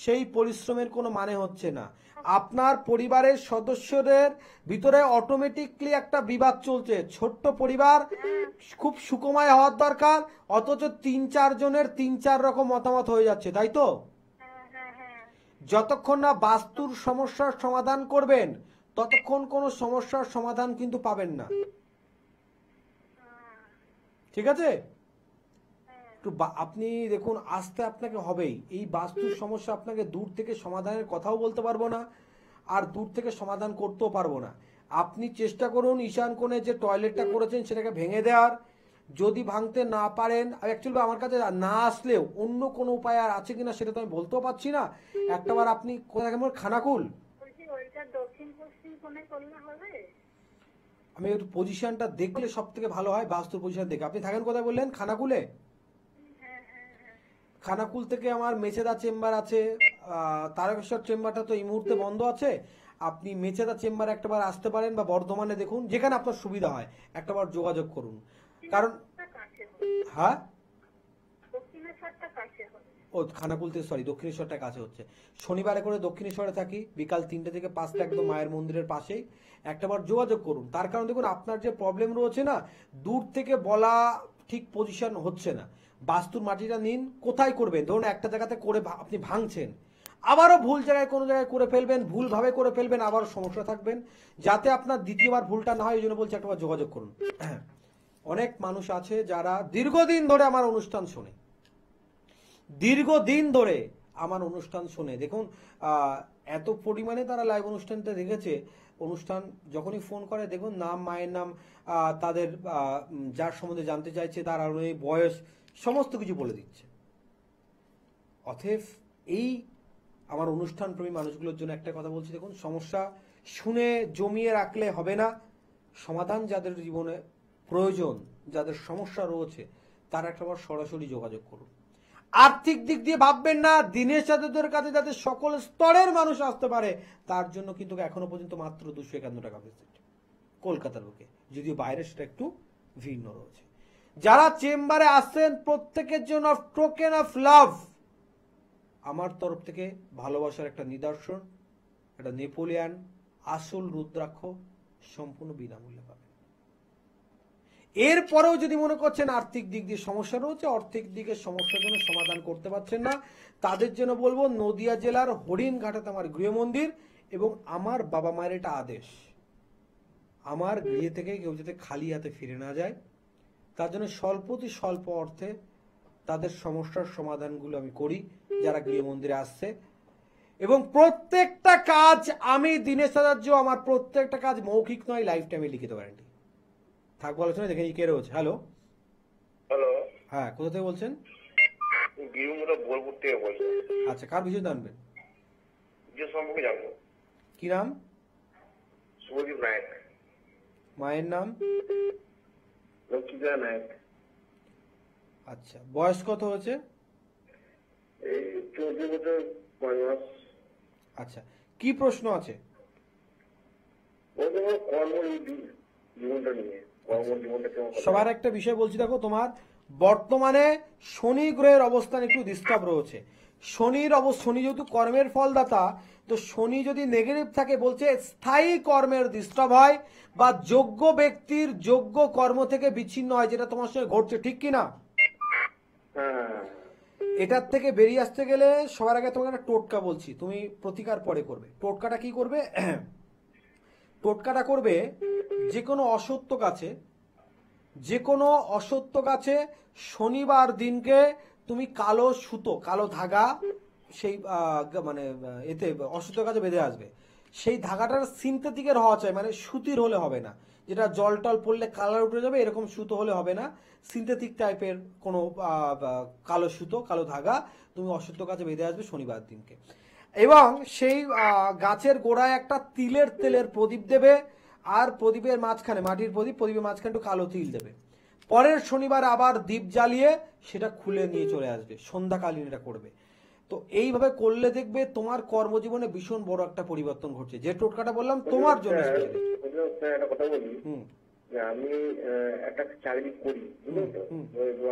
[SPEAKER 1] সেই পরিশ্রমের কোনো মানে হচ্ছে না। আপনার পরিবারের সদস্যদের ভিতরে অটোমেটিকলি একটা বিবাদ চলছে। ছোট্ট পরিবার, খুব সুখময় হওয়ার দরকার, অথচ 3-4 জনের 3-4 রকম মতামত হয়ে যাচ্ছে, তাই তো?
[SPEAKER 4] হ্যাঁ হ্যাঁ হ্যাঁ,
[SPEAKER 1] যতক্ষণ না বাস্তুর সমস্যার সমাধান করবেন ততক্ষণ কোনো সমস্যার সমাধান কিন্তু পাবেন না, ঠিক আছে? একটু আপনি দেখুন, আসতে আপনাকে হবেই। এই বাস্তুর সমস্যা আপনাকে দূর থেকে সমাধানের কথাও বলতে পারবো না, আর দূর থেকে সমাধান করতেও পারবো না। আপনি চেষ্টা করুন ঈশান কোণে যে টয়লেটটা করেছেন সেটাকে ভেঙে দেওয়ার। যদি ভাঙতে না পারেন, অ্যাকচুয়ালি আমার কাছে না আসলেও অন্য কোনো উপায় আর আছে কিনা সেটা তো আমি বলতেও পারছি না। একটাবার আপনি কোথায় কেমন খানাকুল,
[SPEAKER 4] বলছি ওইটা দক্ষিণ পশ্চিম কোণে করলে হবে?
[SPEAKER 1] আমি একটু পজিশনটা দেখলে সব থেকে ভালো হয়, বাস্তুর পজিশন দেখে। আপনি থাকেন কোথায় বললেন? খানাকুলে?
[SPEAKER 4] হ্যাঁ হ্যাঁ হ্যাঁ,
[SPEAKER 1] খানাকুল থেকে আমার মেচেদা চেম্বার আছে, তারকেশ্বর চেম্বারটা তো এই মুহূর্তে বন্ধ আছে। আপনি মেচেদা চেম্বারে একটাবার আসতে পারেন, বা বর্ধমানে দেখুন, যেখানে আপনার সুবিধা হয় একটাবার যোগাযোগ করুন। কারণ
[SPEAKER 4] কাছে হবে,
[SPEAKER 1] হ্যাঁ,
[SPEAKER 4] দক্ষিণেশ্বরটা কাছে হবে।
[SPEAKER 1] ও খানাকুল থেকে, সরি, দক্ষিণেশ্বরটা কাছে হচ্ছে। শনিবারে করে দক্ষিণেশ্বরে থাকি, বিকাল 3টে থেকে 5টা, একদম মায়ের মন্দিরের পাশেই। একটাবার যোগাযোগ করুন। তার কারণ দেখুন, আপনার যে প্রবলেম রয়েছে না, দূর থেকে বলা ঠিক পজিশন হচ্ছে না। বাস্তুর মাটিটা নিন, কোথায় করবেন, ধরুন একটা জায়গাতে করে আপনি ভাঙছেন, আবারও ভুল জায়গায় কোনো জায়গায় করে ফেলবেন, ভুলভাবে করে ফেলবেন, আবারও সমস্যা থাকবেন। যাতে আপনার দ্বিতীয়বার ভুলটা না হয়, এই জন্য বলছি একটাবার যোগাযোগ করুন। অনেক মানুষ আছে যারা দীর্ঘদিন ধরে আমার অনুষ্ঠান শোনে, দীর্ঘদিন ধরে আমার অনুষ্ঠান শোনে। দেখুন, এত পরিমাণে তারা লাইভ অনুষ্ঠানটা দেখেছে, অনুষ্ঠান যখনই ফোন করে দেখুন নাম, মায়ের নাম, তাদের যার সম্বন্ধে জানতে চাইছে তার অনুযায়ী বয়স, সমস্ত কিছু বলে দিচ্ছে। অতএব এই আমার অনুষ্ঠান প্রেমী মানুষগুলোর জন্য একটা কথা বলছি, দেখুন, সমস্যা শুনে জমিয়ে রাখলে হবে না। সমাধান যাদের জীবনে প্রয়োজন, যাদের সমস্যা রয়েছে, তারা একটাবার সরাসরি যোগাযোগ করুন। আর্থিক দিক দিয়ে ভাববেন না, দিনের সাথে কাছে যাতে সকল স্তরের মানুষ আসতে পারে, তার জন্য কিন্তু এখনো পর্যন্ত মাত্র 251 টাকা ভিজিট কলকাতার বুকে, যদিও বাইরে সেটা একটু ভিন্ন রয়েছে। যারা চেম্বারে আসছেন প্রত্যেকের জন্য টোকেন অফ লাভ আমার তরফ থেকে ভালোবাসার একটা নিদর্শন, একটা নেপোলিয়ান আসল রুদ্রাক্ষ সম্পূর্ণ বিনামূল্যে পাবেন। এরপরেও যদি মনে করছেন আর্থিক দিক দিয়ে সমস্যা রয়েছে, আর্থিক দিকের সমস্যার জন্য সমাধান করতে পারছেন না, তাদের জন্য বলবো নদিয়া জেলার হরিণঘাটাতে আমার গৃহমন্দির, এবং আমার বাবা মায়ের এটা আদেশ, আমার গৃহ থেকে কেউ যাতে খালি হাতে ফিরে না যায়, তার জন্য স্বল্পতি স্বল্প অর্থে তাদের সমস্যার সমাধানগুলো আমি করি যারা গৃহমন্দিরে আসছে। এবং প্রত্যেকটা কাজ আমি দীনেশ আচার্য, আমার প্রত্যেকটা কাজ মৌখিক নয়, লাইফ টাইমে লিখিত গ্যারান্টি। থাকবো আলোচনা, দেখে কে রয়েছে। হ্যালো,
[SPEAKER 3] হ্যালো,
[SPEAKER 1] হ্যাঁ, কোথা থেকে বলছেন?
[SPEAKER 3] বীরভূমরা বোলপুর থেকে বলছি।
[SPEAKER 1] আচ্ছা, কার বিষয়ে জানবেন?
[SPEAKER 3] যে সম্পর্কে জানবো।
[SPEAKER 1] কি নাম?
[SPEAKER 3] শুভদীপ নায়ক।
[SPEAKER 1] মায়ের নাম?
[SPEAKER 3] লক্ষ্মীদা নায়ক।
[SPEAKER 1] আচ্ছা, বয়স কত হয়েছে?
[SPEAKER 3] এই 14 বছর 5 মাস।
[SPEAKER 1] আচ্ছা, কি প্রশ্ন আছে?
[SPEAKER 3] ও তোমার কর্ম জীবনটা নিয়ে, কর্মজীবনটা কেমন?
[SPEAKER 1] সবার একটা বিষয় বলছি, দেখো তোমার বর্তমানে শনি গ্রহের অবস্থান একটু ডিস্টার্ব রয়েছে। শনি যেহেতু কর্মের ফলদাতা, তো শনি যদি নেগেটিভ থাকে বলছে স্থায়ী কর্মের ডিস্টার্ব হয় বা যোগ্য ব্যক্তির যোগ্য কর্ম থেকে বিচ্ছিন্ন হয়, যেটা তোমার সঙ্গে ঘটছে, ঠিক কি না?
[SPEAKER 3] হ্যাঁ,
[SPEAKER 1] এটার থেকে বেরিয়ে আসতে গেলে সবার আগে তোমাকে একটা টোটকা বলছি, তুমি প্রতিকার পরে করবে। টোটকাটা কি করবে? টোটকাটা করবে, যে কোনো অসত্য গাছে শনিবার দিনকে তুমি কালো সুতো, কালো ধাগা সেই মানে এতে অসত্য গাছে বেঁধে আসবে। সেই ধাগাটার সিনথেটিকের হওয়া চাই, মানে সুতির হলে হবে না, যেটা জল টল পড়লে কালার উঠে যাবে, এরকম সুতো হলে হবে না। সিনথেটিক টাইপের কোনো কালো সুতো, কালো ধাগা তুমি অসত্য গাছে বেঁধে আসবে শনিবার দিনকে। এবং সেই গাছের গোড়ায় একটা তেলের প্রদীপ দেবে, আর প্রদীপের মাঝখানে, মাটির প্রদীপের মাঝখানে একটু কালো তিল দেবে। পরের শনিবার আবার দ্বীপ জ্বালিয়ে সেটা খুলে নিয়ে চলে আসবে, সন্ধ্যাকালীন এটা করবে। তো এইভাবে করলে দেখবে তোমার কর্মজীবনে ভীষণ বড় একটা পরিবর্তন ঘটছে। যে টোটকাটা বললাম তোমার জন্য স্পেশালি।
[SPEAKER 3] একটা কথা বলি,
[SPEAKER 1] হুম
[SPEAKER 3] যে আমি একটা চাকরি করি, বুঝলেন তো?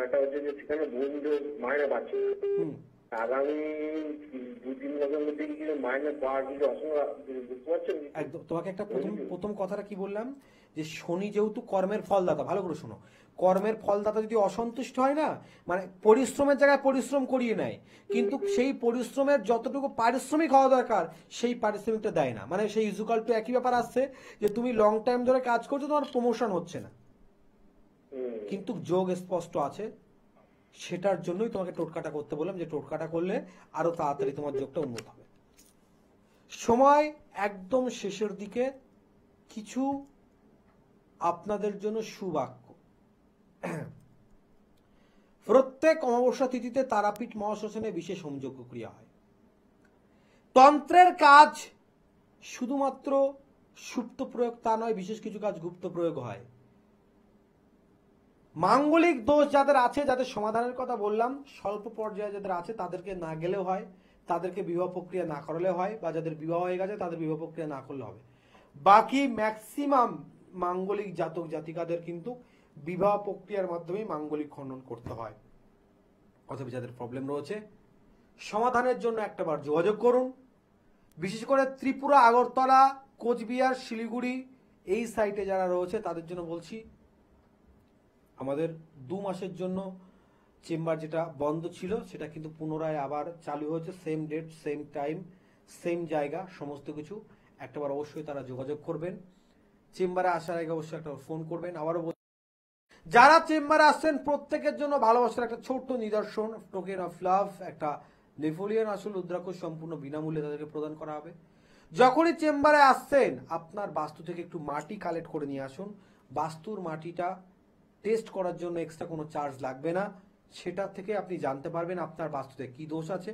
[SPEAKER 3] একটা হচ্ছে যে সেখানে বন্ধু মায়েরা পাচ্ছে না।
[SPEAKER 1] হুম
[SPEAKER 3] আগামী 2-3 বছরের মধ্যে কি মাইনে পাওয়ার কিছু অসুবিধা বুঝতে পারছেন?
[SPEAKER 1] একদম। তোমাকে একটা প্রথম কথাটা কি বললাম, যে শনি যেহেতু কর্মের ফলদাতা, ভালো করে শোনো, কর্মের ফলদাতা যদি অসন্তুষ্ট হয় না, মানে পরিশ্রমের জায়গায় পরিশ্রম করিয়ে নেয়, কিন্তু সেই পরিশ্রমের যতটুকু পারিশ্রমিক হওয়া দরকার সেই পারিশ্রমিকটা দেয় না। মানে সেই ইজুকাল টু একই ব্যাপার আসছে, যে তুমি লং টাইম ধরে কাজ করছো, তোমার প্রমোশন হচ্ছে না, কিন্তু যোগ স্পষ্ট আছে। সেটার জন্যই তোমাকে টোটকাটা করতে বললাম, যে টোটকাটা করলে আরো তাড়াতাড়ি তোমার যোগটা উন্নত হবে। সময় একদম শেষের দিকে, কিছু আপনাদের জন্য সুবাক্য। প্রত্যেক অমাবস্যা তিথিতে তারাপীঠ মহাশ্মশানে বিশেষ হোমযজ্ঞ ক্রিয়া হয়। তন্ত্রের কাজ শুধুমাত্র সুপ্ত প্রয়োগ তা নয়, বিশেষ কিছু কাজ গুপ্ত প্রয়োগ হয়। মাঙ্গলিক দোষ যাদের আছে, যাদের সমাধানের কথা বললাম, স্বল্প পর্যায়ে যাদের আছে তাদেরকে না গেলেও হয়, তাদেরকে বিবাহ প্রক্রিয়া না করলে হয়, বা যাদের বিবাহ হয়ে গেছে তাদের বিবাহ প্রক্রিয়া না করলে হবে। বাকি ম্যাক্সিমাম মাঙ্গলিক জাতক জাতিকাদের কিন্তু বিবাহ প্রক্রিয়ার মাধ্যমেই মাঙ্গলিক খণ্ডন করতে হয়। অথবা যাদের প্রবলেম রয়েছে, সমাধানের জন্য একটাবার যোগাযোগ করুন। বিশেষ করে ত্রিপুরা, আগরতলা, কোচবিহার, শিলিগুড়ি এই সাইটে যারা রয়েছে তাদের জন্য বলছি, আমাদের 2 মাসের জন্য চেম্বার যেটা বন্ধ ছিল সেটা কিন্তু পুনরায় আবার চালু হয়েছে। Same date, same time, same জায়গা, সমস্ত কিছু। একটাবার অবশ্যই তারা যোগাযোগ করবেন। চেম্বারে আসার আগে অবশ্যই একটা ফোন করবেন। আবারও যারা চেম্বারে আসছেন প্রত্যেকের জন্য ভালোবাসার একটা ছোট্ট নিদর্শন, টোকেন অফ লাভ, একটা নেপোলিয়ন আসল রুদ্রাক্ষ সম্পূর্ণ বিনামূল্যে তাদেরকে প্রদান করা হবে। যখনই চেম্বারে আসছেন আপনার বাস্তু থেকে একটু মাটি কালেক্ট করে নিয়ে আসুন। বাস্তুর মাটিটা টেস্ট করার জন্য এক্সট্রা কোনো চার্জ লাগবে না। সেটা থেকে আপনি জানতে পারবেন আপনার বাস্তুতে কি দোষ আছে,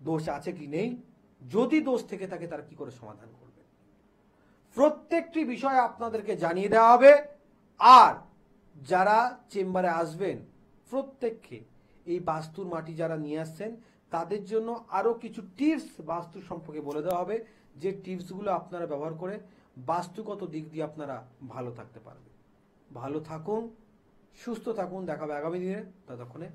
[SPEAKER 1] দোষ আছে কি নেই, যদি দোষ থেকে থাকে তার কি করে সমাধান করবেন। প্রত্যেকটি বিষয় আপনাদেরকে জানিয়ে দেওয়া হবে। আর যারা চেম্বারে আসবেন প্রত্যেককে এই বাস্তুর মাটি যারা নিয়ে আসছেন তাদের জন্য আরো কিছু টিপস বাস্তু সম্পর্কে বলে দেওয়া হবে, যে টিপসগুলো আপনারা ব্যবহার করে বাস্তুগত দিক দিয়ে আপনারা ভালো থাকতে পারবেন। ভালো থাকুন, সুস্থ থাকুন, দেখা হবে আগামী দিনে। ততক্ষণে